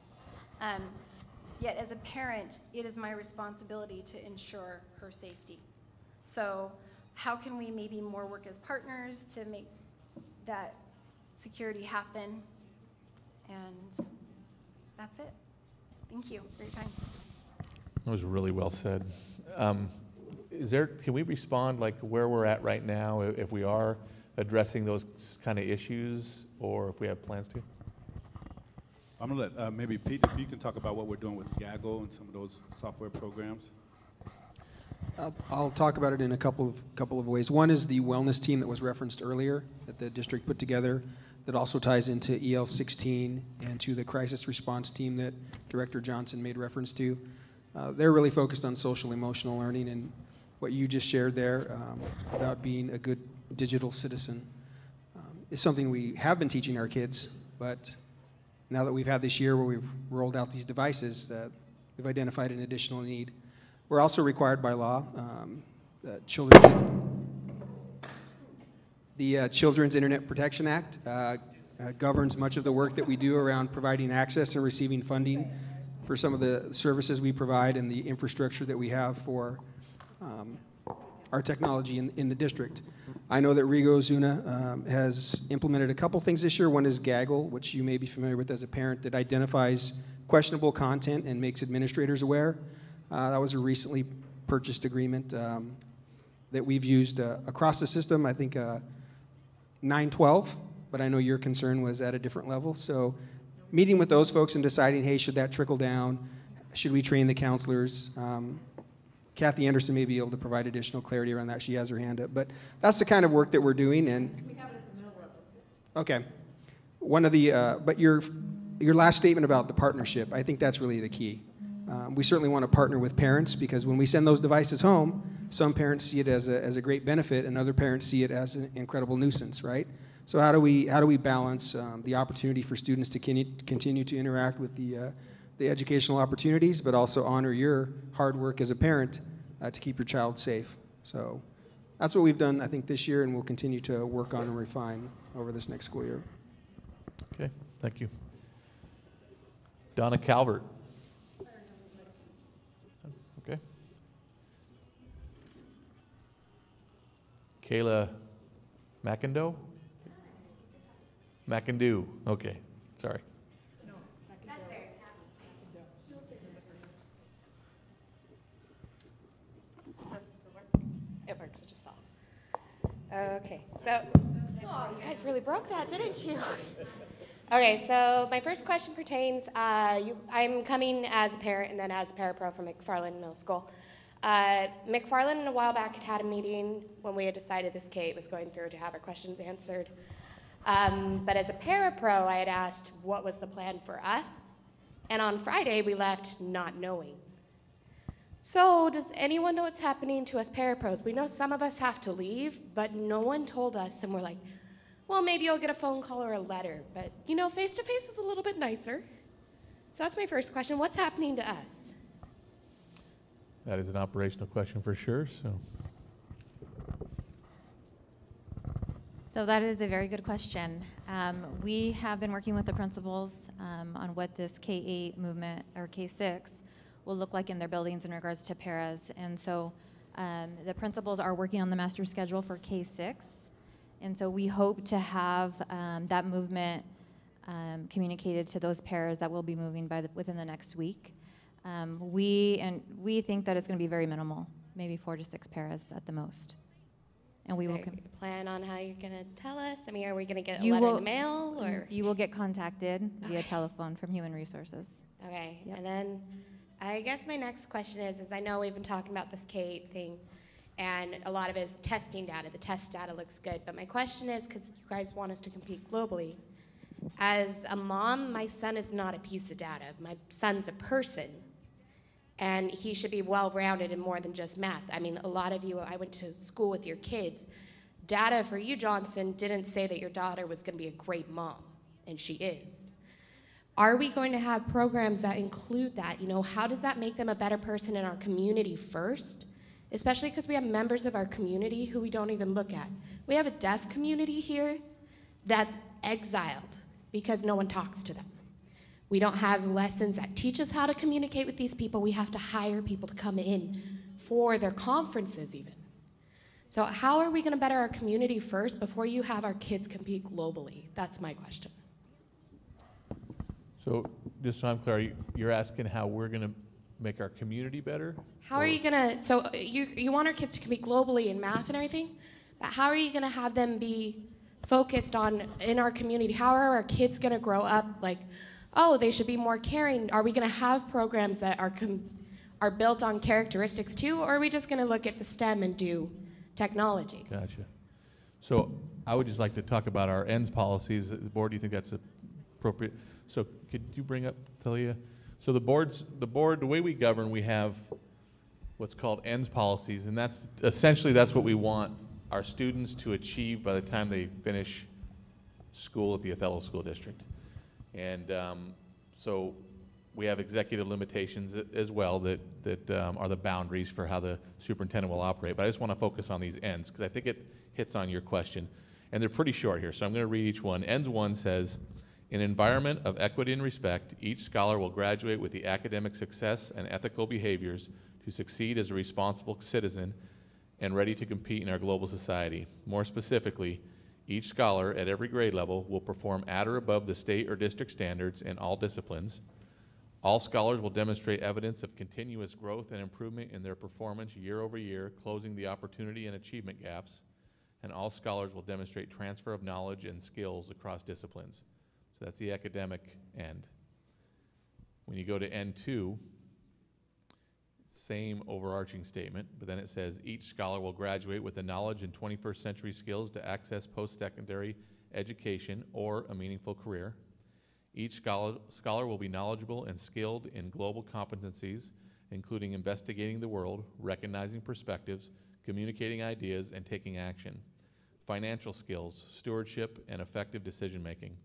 Yet as a parent, it is my responsibility to ensure her safety. So how can we maybe more work as partners to make that security happen? And that's it. Thank you for your time. That was really well said. Can we respond like where we're at right now, if we are addressing those kind of issues, or if we have plans to? I'm gonna let maybe Pete, if you can talk about what we're doing with Gaggle and some of those software programs. I'll talk about it in a couple of ways. One is the wellness team that was referenced earlier that the district put together that also ties into EL 16 and to the crisis response team that Director Johnson made reference to. They're really focused on social emotional learning, and what you just shared there about being a good digital citizen is something we have been teaching our kids, but now that we've had this year where we've rolled out these devices, we've identified an additional need. We're also required by law, the Children's Internet Protection Act governs much of the work that we do around providing access and receiving funding for some of the services we provide and the infrastructure that we have for our technology in the district. I know that Rigo Zuna has implemented a couple things this year. One is Gaggle, which you may be familiar with as a parent, that identifies questionable content and makes administrators aware. That was a recently purchased agreement that we've used across the system, I think 912, but I know your concern was at a different level. So meeting with those folks and deciding, hey, should that trickle down? Should we train the counselors? Kathy Anderson may be able to provide additional clarity around that. She has her hand up. But that's the kind of work that we're doing. And We have it at the middle level too. okay. One of the, but your last statement about the partnership, I think that's really the key. We certainly want to partner with parents because when we send those devices home, some parents see it as a great benefit and other parents see it as an incredible nuisance, right? So how do we balance the opportunity for students to continue to interact with the educational opportunities, but also honor your hard work as a parent to keep your child safe? So that's what we've done, I think, this year, and we'll continue to work on and refine over this next school year. Okay, thank you. Donna Calvert. Okay. Kayla McIndoe? McIndoe, okay, sorry. It works, it just fell. Okay, so, oh, you guys really broke that, didn't you? Okay, so my first question pertains, I'm coming as a parent and then as a parapro from McFarland Middle School. McFarland a while back had a meeting when we had decided this Kate was going through to have her questions answered. But as a parapro, I had asked what was the plan for us, and on Friday we left not knowing. So does anyone know what's happening to us parapros? We know some of us have to leave, but no one told us, and we're like, well, maybe you'll get a phone call or a letter, but you know, face-to-face is a little bit nicer. So that's my first question. What's happening to us? That is an operational question for sure, so. So that is a very good question. We have been working with the principals on what this K-8 movement, or K-6, will look like in their buildings in regards to paras. And so the principals are working on the master schedule for K-6. And so we hope to have that movement communicated to those paras that will be moving within the next week. We think that it's going to be very minimal, maybe 4 to 6 paras at the most. And we will plan on how you're going to tell us? I mean, are we going to get a letter in the mail? Or? You will get contacted via telephone from Human Resources. Okay, yep. And then I guess my next question is I know we've been talking about this K-8 thing, And a lot of it is testing data. The test data looks good. But my question is, because you guys want us to compete globally, as a mom, my son is not a piece of data. My son's a person, and he should be well-rounded in more than just math. I mean, a lot of you, I went to school with your kids. Data for you, Johnson, didn't say that your daughter was going to be a great mom, and she is. Are we going to have programs that include that? You know, how does that make them a better person in our community first? Especially because we have members of our community who we don't even look at. We have a deaf community here that's exiled because no one talks to them. We don't have lessons that teach us how to communicate with these people. We have to hire people to come in for their conferences even. So how are we going to better our community first before you have our kids compete globally? That's my question. So just so I'm clear, you're asking how we're going to make our community better? How are you going to, so you want our kids to compete globally in math and everything, but how are you going to have them be focused on in our community? How are our kids going to grow up like, oh, they should be more caring? Are we going to have programs that are built on characteristics too, or are we just going to look at the STEM and do technology? Gotcha. So I would just like to talk about our ends policies. The board, do you think that's appropriate? So could you bring up, Talia? So the way we govern, we have what's called ends policies, and that's essentially that's what we want our students to achieve by the time they finish school at the Othello School District. And so we have executive limitations as well that are the boundaries for how the superintendent will operate. But I just want to focus on these ends because I think it hits on your question. And they're pretty short here, so I'm going to read each one. Ends 1 says, in an environment of equity and respect, each scholar will graduate with the academic success and ethical behaviors to succeed as a responsible citizen and ready to compete in our global society. More specifically, each scholar at every grade level will perform at or above the state or district standards in all disciplines. All scholars will demonstrate evidence of continuous growth and improvement in their performance year over year, closing the opportunity and achievement gaps. And all scholars will demonstrate transfer of knowledge and skills across disciplines. So that's the academic end. When you go to end 2, same overarching statement, but then it says each scholar will graduate with the knowledge and 21st century skills to access post-secondary education or a meaningful career. Each scholar will be knowledgeable and skilled in global competencies, including investigating the world, recognizing perspectives, communicating ideas, and taking action. Financial skills, stewardship and effective decision-making,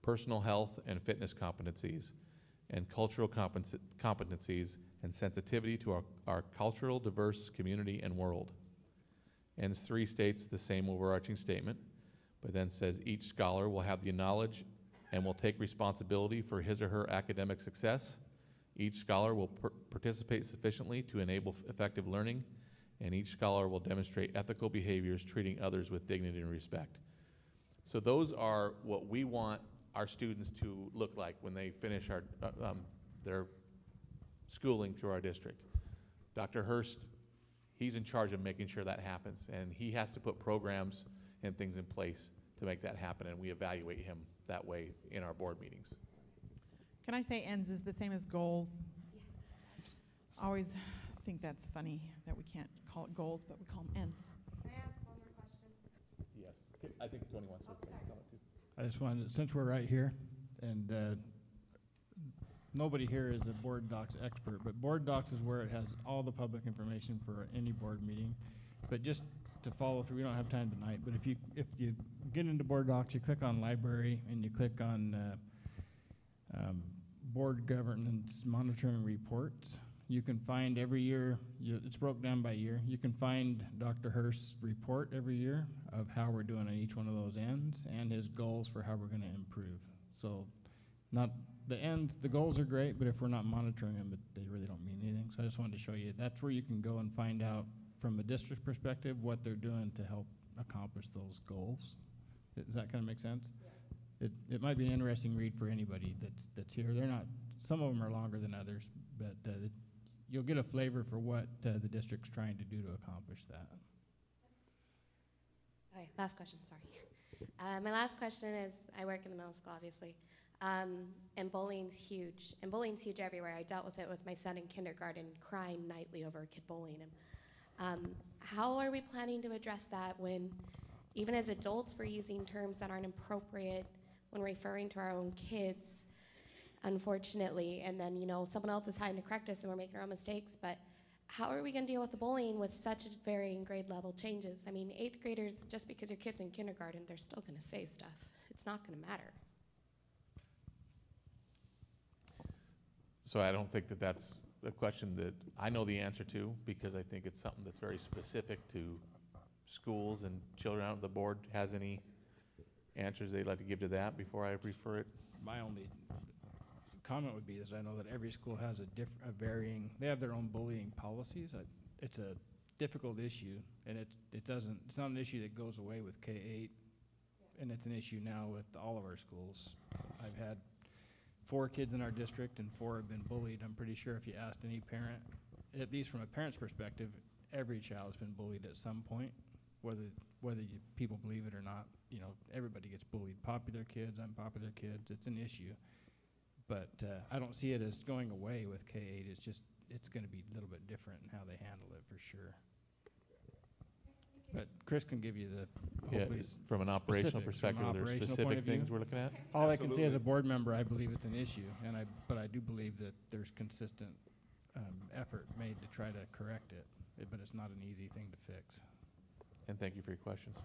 personal health and fitness competencies, and cultural competencies and sensitivity to our cultural diverse community and world. Ends 3 states the same overarching statement, but then says each scholar will have the knowledge and will take responsibility for his or her academic success. Each scholar will participate sufficiently to enable effective learning, and each scholar will demonstrate ethical behaviors treating others with dignity and respect. So those are what we want our students to look like when they finish their schooling through our district. Dr. Hurst, he's in charge of making sure that happens, and he has to put programs and things in place to make that happen, and we evaluate him that way in our board meetings. Can I say ends is the same as goals? I always think that's funny that we can't call it goals, but we call them ends. Can I ask one more question? Yes, I think Tony wants to comment too. I just wanted, since we're right here, and nobody here is a board docs expert, but board docs is where it has all the public information for any board meeting. But just to follow through, we don't have time tonight, but if you get into board docs, you click on library and you click on board governance monitoring reports. You can find every year, it's broken down by year. You can find Dr. Hurst's report every year of how we're doing on each one of those ends and his goals for how we're going to improve. So not the ends, the goals are great, but if we're not monitoring them, they really don't mean anything. So I just wanted to show you, that's where you can go and find out from a district perspective what they're doing to help accomplish those goals. Does that kind of make sense? Yeah. It might be an interesting read for anybody that's here. They're not, some of them are longer than others, but you'll get a flavor for what the district's trying to do to accomplish that. Okay, last question, sorry. My last question is, I work in the middle school, obviously, and bullying's huge. And bullying's huge everywhere. I dealt with it with my son in kindergarten, crying nightly over a kid bullying him. How are we planning to address that when, even as adults, we're using terms that aren't appropriate when referring to our own kids, unfortunately, and then, someone else is having to correct us and we're making our own mistakes, but how are we going to deal with the bullying with such varying grade level changes? I mean, 8th graders, just because your kid's in kindergarten, they're still going to say stuff. It's not going to matter. So I don't think that that's a question that I know the answer to, because I think it's something that's very specific to schools and children. Out of the board has any answers they'd like to give to that before I refer it? My only comment would be is I know that every school has a varying, they have their own bullying policies. It's a difficult issue, and it's not an issue that goes away with K-8, and it's an issue now with all of our schools. I've had 4 kids in our district, and 4 have been bullied. I'm pretty sure if you asked any parent, at least from a parent's perspective, every child has been bullied at some point, whether people believe it or not. Everybody gets bullied. Popular kids, unpopular kids, it's an issue. But I don't see it as going away with K-8. It's going to be a little bit different in how they handle it for sure. But Chris can give you from an operational perspective, are there specific things we're looking at? All I can say as a board member, I believe it's an issue, but I do believe that there's consistent effort made to try to correct it, but it's not an easy thing to fix. And thank you for your questions.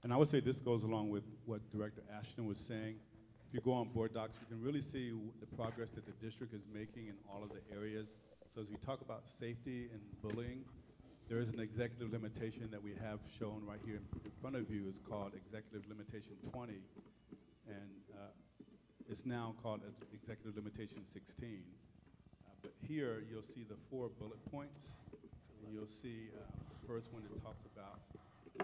And I would say this goes along with what Director Ashton was saying. If you go on board docs, you can really see the progress that the district is making in all of the areas. So as we talk about safety and bullying, there is an executive limitation that we have shown right here in front of you. It's called Executive Limitation 20, and it's now called Executive Limitation 16. But here you'll see the 4 bullet points, and you'll see the first one that talks about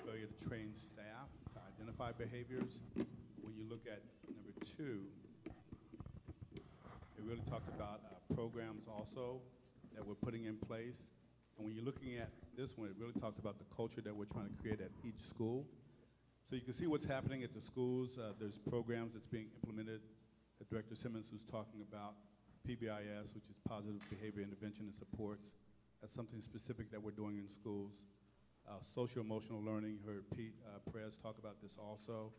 failure to train staff to identify behaviors. When you look at number 2, it really talks about programs also that we're putting in place. And when you're looking at this one, it really talks about the culture that we're trying to create at each school. So you can see what's happening at the schools. There's programs that's being implemented. Director Simmons was talking about PBIS, which is Positive Behavior Intervention and Supports. That's something specific that we're doing in schools. Social-emotional learning, you heard Pete Perez talk about this also.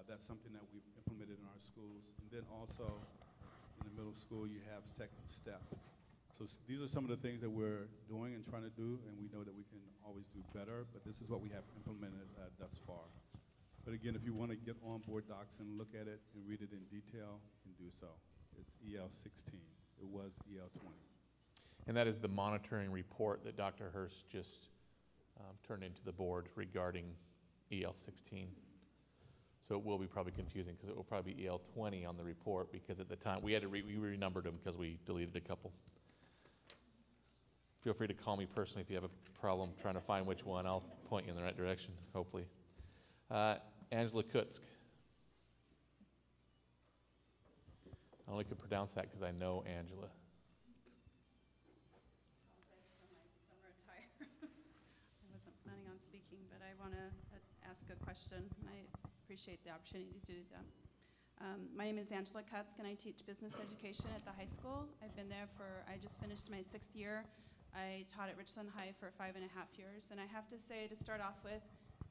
That's something that we've implemented in our schools. And then also in the middle school, you have Second Step. So these are some of the things that we're doing and trying to do, and we know that we can always do better, but this is what we have implemented thus far. But again, if you want to get on board docs and look at it and read it in detail, you can do so. It's EL 16. It was EL 20. And that is the monitoring report that Dr. Hurst just turned into the board regarding EL 16. So it will be probably confusing because it will probably be EL 20 on the report, because at the time we renumbered them because we deleted a couple. Feel free to call me personally if you have a problem trying to find which one. I'll point you in the right direction, hopefully. Angela Kutsk. I only could pronounce that because I know Angela. I wasn't planning on speaking, but I want to ask a question. I appreciate the opportunity to do that. My name is Angela Kutsk, and I teach business education at the high school. I've been there I just finished my 6th year. I taught at Richland High for 5.5 years, and I have to say, to start off with,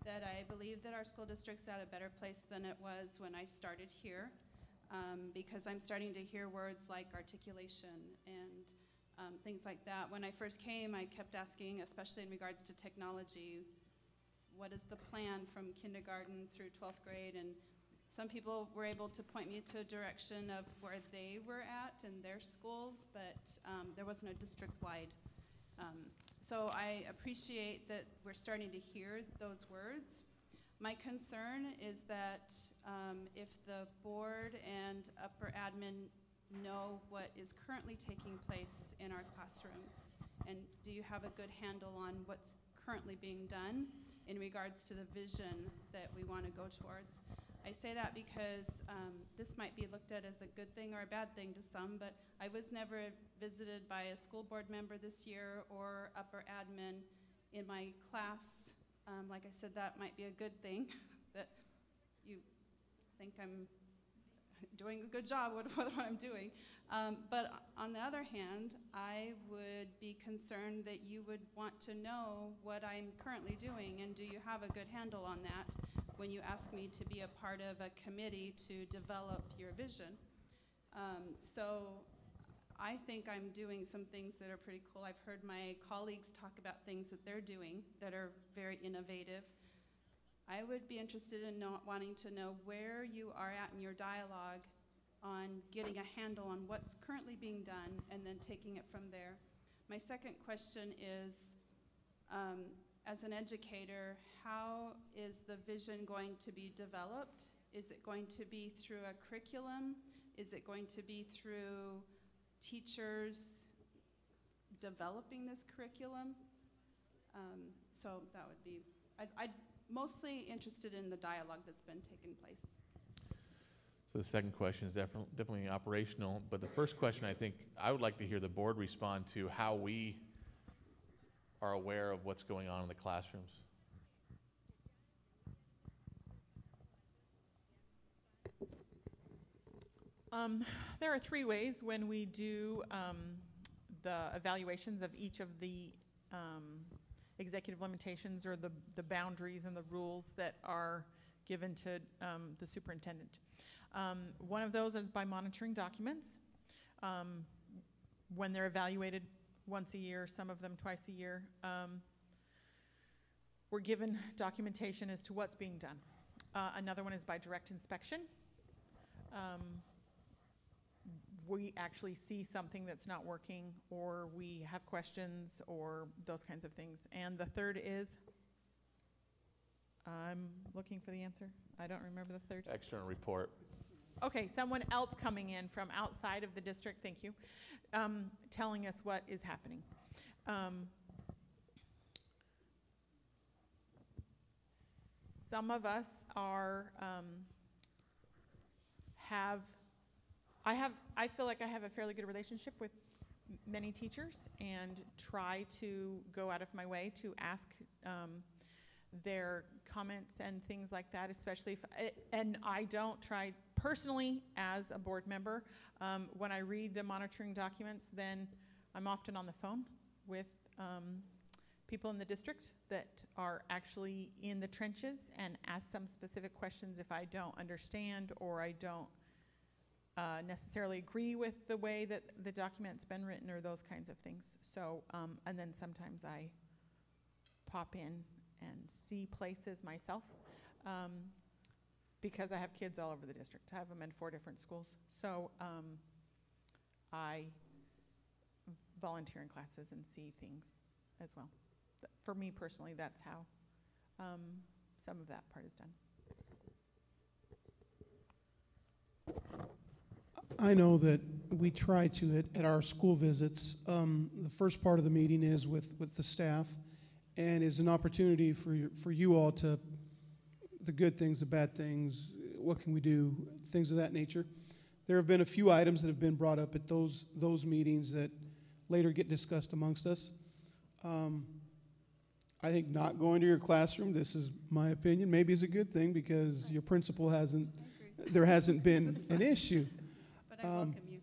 that I believe that our school district's at a better place than it was when I started here, because I'm starting to hear words like articulation and things like that. When I first came, I kept asking, especially in regards to technology, what is the plan from kindergarten through 12th grade? And some people were able to point me to a direction of where they were at in their schools, but there wasn't a district-wide. So I appreciate that we're starting to hear those words. My concern is that if the board and upper admin know what is currently taking place in our classrooms, and do you have a good handle on what's currently being done in regards to the vision that we want to go towards? I say that because this might be looked at as a good thing or a bad thing to some, but I was never visited by a school board member this year or upper admin in my class. Like I said, that might be a good thing, that you think I'm doing a good job with what I'm doing. But on the other hand, I would be concerned that you would want to know what I'm currently doing, and do you have a good handle on that when you ask me to be a part of a committee to develop your vision? So I think I'm doing some things that are pretty cool. I've heard my colleagues talk about things that they're doing that are very innovative. I would be interested in wanting to know where you are at in your dialogue on getting a handle on what's currently being done and then taking it from there. My second question is, as an educator, how is the vision going to be developed? Is it going to be through a curriculum? Is it going to be through teachers developing this curriculum? So that would be, I'd mostly interested in the dialogue that's been taking place. So the second question is definitely operational, but the first question, I think I would like to hear the board respond to how we are aware of what's going on in the classrooms. There are 3 ways when we do the evaluations of each of the executive limitations or the boundaries and the rules that are given to the superintendent. One of those is by monitoring documents. When they're evaluated once a year, some of them twice a year, we're given documentation as to what's being done. Another one is by direct inspection. We actually see something that's not working, or we have questions, or those kinds of things. And the third is, I'm looking for the answer. I don't remember the third. External report. Okay, someone else coming in from outside of the district, thank you, telling us what is happening. Some of us are, I feel like I have a fairly good relationship with many teachers and try to go out of my way to ask their comments and things like that, especially if, and I don't try personally as a board member. When I read the monitoring documents, then I'm often on the phone with people in the district that are actually in the trenches and ask some specific questions if I don't understand or I don't necessarily agree with the way that the document's been written or those kinds of things. So, and then sometimes I pop in and see places myself because I have kids all over the district. I have them in 4 different schools. So I volunteer in classes and see things as well. For me personally, that's how some of that part is done. I know that we try to, at our school visits, the first part of the meeting is with the staff and is an opportunity for you all to, the good things, the bad things, what can we do, things of that nature. There have been a few items that have been brought up at those meetings that later get discussed amongst us. I think not going to your classroom, this is my opinion, maybe is a good thing because your principal there hasn't been an issue. But I welcome you.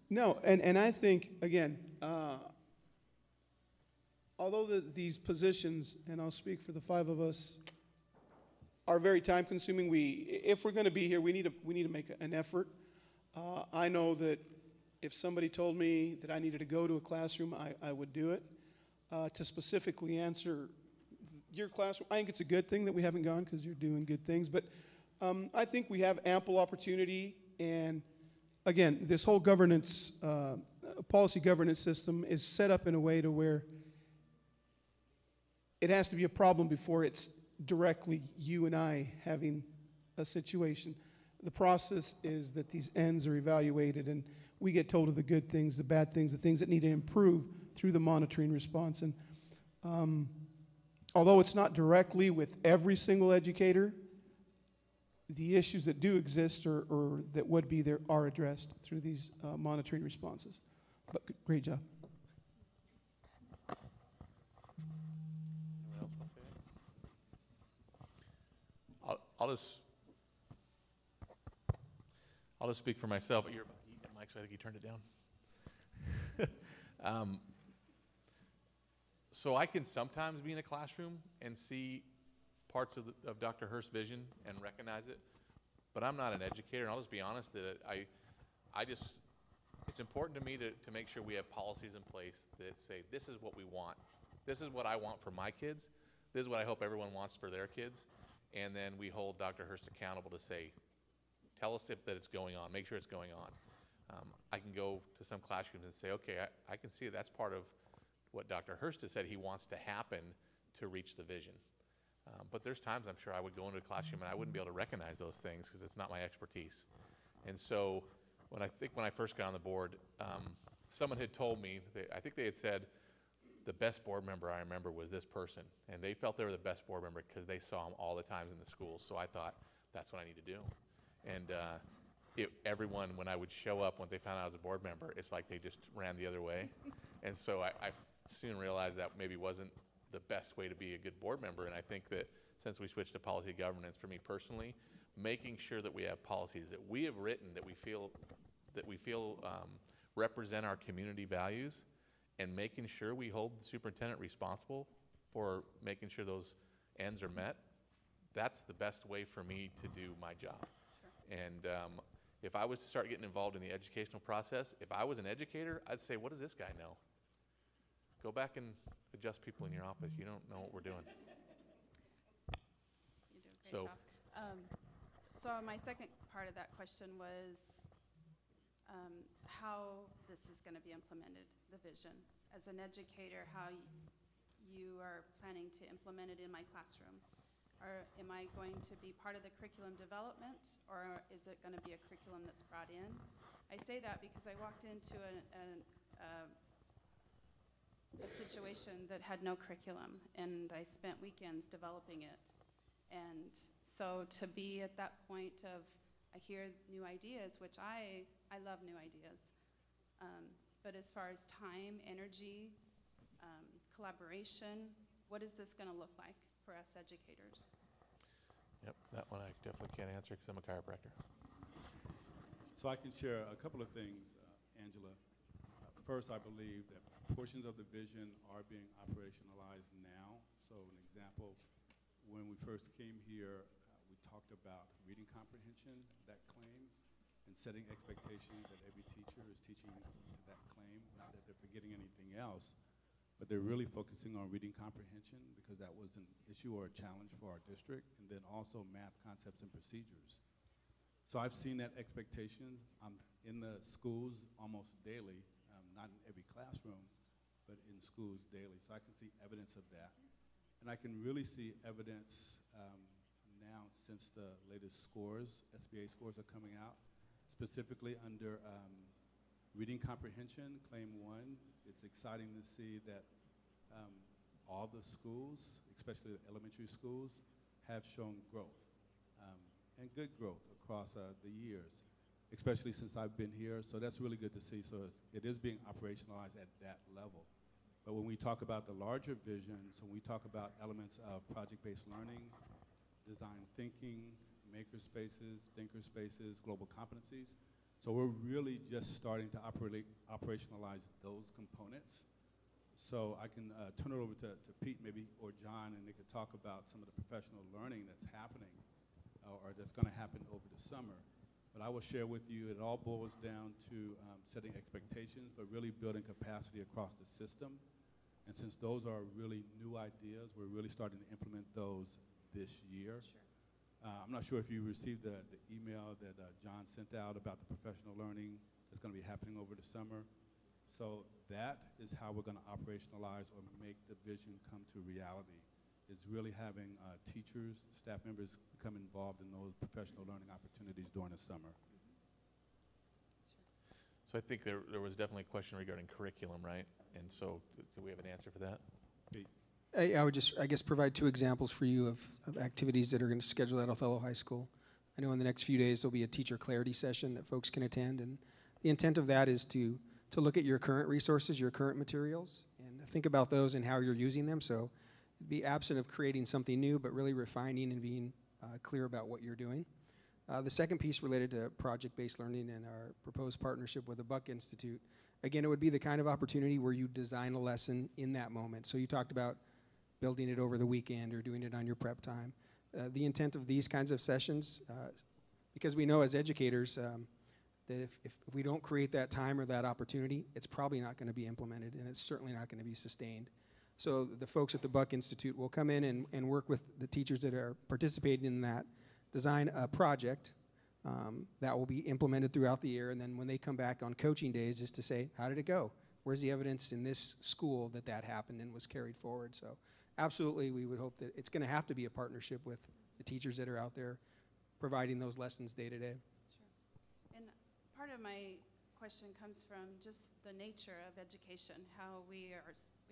No, and I think, again, although these positions, and I'll speak for the 5 of us, are very time consuming, if we're going to be here, we need to make an effort. I know that if somebody told me that I needed to go to a classroom, I would do it. To specifically answer your classroom, I think it's a good thing that we haven't gone because you're doing good things, but I think we have ample opportunity, and again, this whole governance, policy governance system is set up in a way to where it has to be a problem before it's directly you and I having a situation. The process is that these ends are evaluated and we get told of the good things, the bad things, the things that need to improve through the monitoring response. And although it's not directly with every single educator, the issues that do exist or that would be there are addressed through these monitoring responses. But great job. Anyone else want to say that? I'll just, I'll just speak for myself. You're about to eat that mic, so I think you turned it down. So I can sometimes be in a classroom and see parts of Dr. Hurst's vision and recognize it, but I'm not an educator, and I'll just be honest that it's important to me to make sure we have policies in place that say, this is what we want. This is what I want for my kids. This is what I hope everyone wants for their kids. And then we hold Dr. Hurst accountable to say, tell us that it's going on, make sure it's going on. I can go to some classrooms and say, okay, I can see that's part of what Dr. Hurst has said he wants to happen to reach the vision. But there's times I'm sure I would go into a classroom and I wouldn't be able to recognize those things because it's not my expertise. And so when I first got on the board, someone had told me, I think they had said, the best board member I remember was this person. And they felt they were the best board member because they saw him all the times in the schools. So I thought, that's what I need to do. And everyone, when I would show up, when they found out I was a board member, it's like they just ran the other way. And so I soon realized that maybe wasn't the best way to be a good board member. And I think that since we switched to policy governance, for me personally, making sure that we have policies that we have written that we feel represent our community values, and making sure we hold the superintendent responsible for making sure those ends are met, that's the best way for me to do my job. Sure. And if I was to start getting involved in the educational process, if I was an educator, I'd say, what does this guy know? Go back and adjust people in your office. You don't know what we're doing. You do a great job. So my second part of that question was how this is going to be implemented, the vision. As an educator, how you are planning to implement it in my classroom. Or am I going to be part of the curriculum development, or is it going to be a curriculum that's brought in? I say that because I walked into a situation that had no curriculum, and I spent weekends developing it. And so to be at that point of, I hear new ideas, which I love new ideas. But as far as time, energy, collaboration, what is this going to look like for us educators? Yep, that one I definitely can't answer because I'm a chiropractor. So I can share a couple of things, Angela. First, I believe that portions of the vision are being operationalized now. So an example, when we first came here, we talked about reading comprehension, that claim, and setting expectations that every teacher is teaching to that claim, not that they're forgetting anything else, but they're really focusing on reading comprehension because that was an issue or a challenge for our district, and then also math concepts and procedures. So I've seen that expectation. I'm in the schools almost daily, not in every classroom, but in schools daily. So I can see evidence of that. And I can really see evidence now since the latest scores, SBA scores are coming out, specifically under reading comprehension, claim 1. It's exciting to see that all the schools, especially the elementary schools, have shown growth, and good growth across the years, especially since I've been here. So that's really good to see. So it is being operationalized at that level. But when we talk about the larger visions, when we talk about elements of project-based learning, design thinking, maker spaces, thinker spaces, global competencies, so we're really just starting to operationalize those components. So I can turn it over to Pete maybe, or John, and they could talk about some of the professional learning that's happening or that's going to happen over the summer. But I will share with you, it all boils down to setting expectations, but really building capacity across the system. And since those are really new ideas, we're really starting to implement those this year. Sure. I'm not sure if you received the email that John sent out about the professional learning that's going to be happening over the summer. So that is how we're going to operationalize or make the vision come to reality. It's really having teachers, staff members become involved in those professional learning opportunities during the summer. So I think there was definitely a question regarding curriculum, right? And so do we have an answer for that? Pete? I would just, I guess, provide 2 examples for you of activities that are going to schedule at Othello High School. I know in the next few days there'll be a teacher clarity session that folks can attend, and the intent of that is to look at your current resources, your current materials, and think about those and how you're using them. So it'd be absent of creating something new, but really refining and being clear about what you're doing. The second piece related to project-based learning and our proposed partnership with the Buck Institute. Again, it would be the kind of opportunity where you design a lesson in that moment. So you talked about building it over the weekend or doing it on your prep time. The intent of these kinds of sessions, because we know as educators that if we don't create that time or that opportunity, it's probably not going to be implemented, and it's certainly not going to be sustained. So the folks at the Buck Institute will come in and work with the teachers that are participating in that, design a project that will be implemented throughout the year, and then when they come back on coaching days is to say, how did it go? Where's the evidence in this school that that happened and was carried forward? So absolutely, we would hope that it's going to have to be a partnership with the teachers that are out there providing those lessons day to day. Sure. And part of my question comes from just the nature of education, how we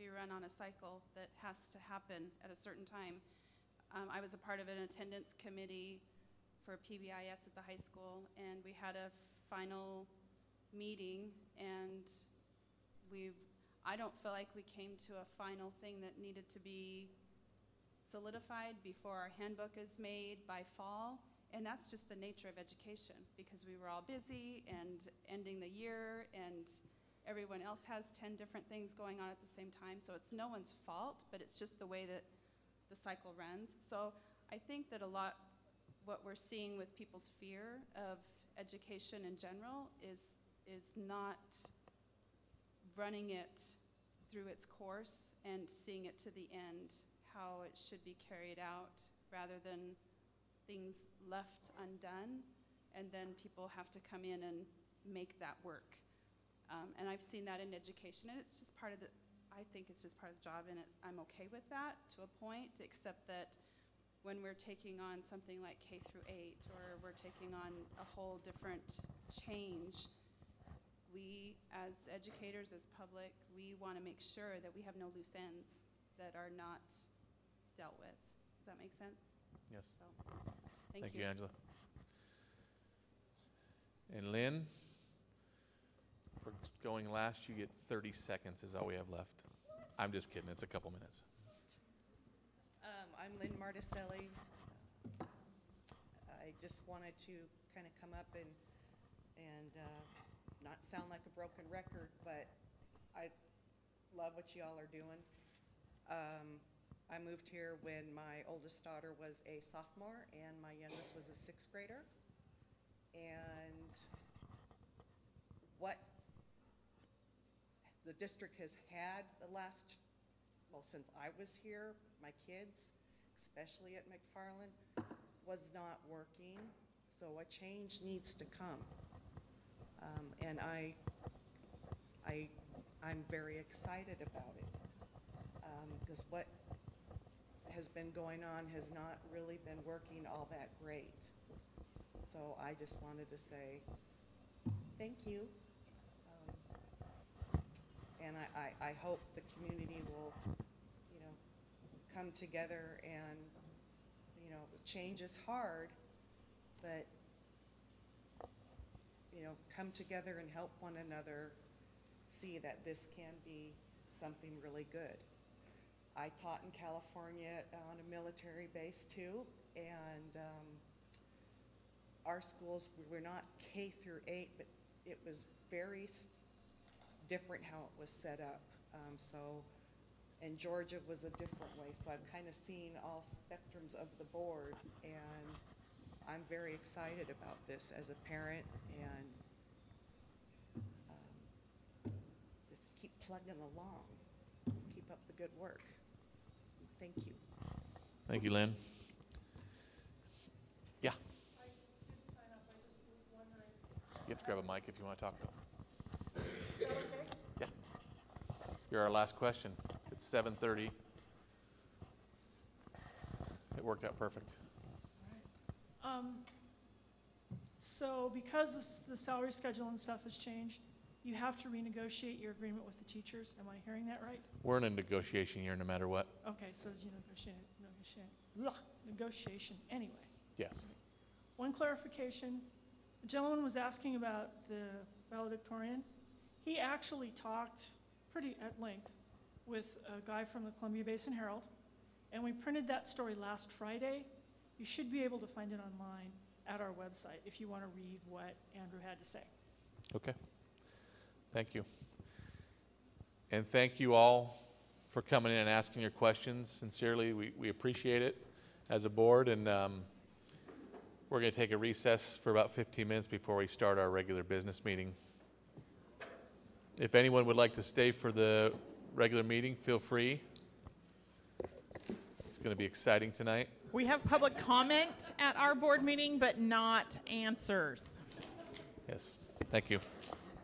run on a cycle that has to happen at a certain time. I was a part of an attendance committee for PBIS at the high school, and we had a final meeting, and I don't feel like we came to a final thing that needed to be solidified before our handbook is made by fall. And that's just the nature of education, because we were all busy and ending the year, and everyone else has 10 different things going on at the same time. So it's no one's fault, but it's just the way that the cycle runs. So I think that a lot what we're seeing with people's fear of education in general is not running it through its course and seeing it to the end, how it should be carried out, rather than things left undone, and then people have to come in and make that work. And I've seen that in education, and it's just part of the, I think it's just part of the job, and I'm okay with that to a point, except that when we're taking on something like K through 8, or we're taking on a whole different change, we as educators, as public, we want to make sure that we have no loose ends that are not dealt with. Does that make sense? Yes. So, thank you, Angela. And Lynn, for going last, you get 30 seconds is all we have left. I'm just kidding. It's a couple minutes. I'm Lynn Marticelli. I just wanted to kind of come up and not sound like a broken record, but I love what you all are doing. I moved here when my oldest daughter was a sophomore and my youngest was a 6th grader. And what the district has had the last, well, since I was here, my kids, especially at McFarland, was not working. So a change needs to come. And I'm very excited about it, because what has been going on has not really been working all that great. So I just wanted to say thank you. And I hope the community will, come together and, change is hard, but, come together and help one another see that this can be something really good. I taught in California on a military base too, and our schools were not K through 8, but it was very different how it was set up. And Georgia was a different way, so I've kind of seen all spectrums of the board, and I'm very excited about this as a parent, and just keep plugging along. Keep up the good work. Thank you. Thank you, Lynn. Yeah. I didn't sign up, I just was wondering. You have to grab a mic if you want to talk, though. Is that okay? Yeah. You're our last question. It's 7:30. It worked out perfect. So because the salary schedule and stuff has changed, you have to renegotiate your agreement with the teachers. Am I hearing that right? We're in a negotiation year no matter what. Okay, so you negotiation anyway. Yes. One clarification. The gentleman was asking about the valedictorian. He actually talked pretty at length with a guy from the Columbia Basin Herald, and we printed that story last Friday. You should be able to find it online. at our website if you want to read what Andrew had to say. Okay. Thank you. And thank you all for coming in and asking your questions. Sincerely, we appreciate it as a board, and we're going to take a recess for about 15 minutes before we start our regular business meeting. If anyone would like to stay for the regular meeting, feel free. It's going to be exciting tonight. We have public comment at our board meeting, but not answers. Yes. Thank you.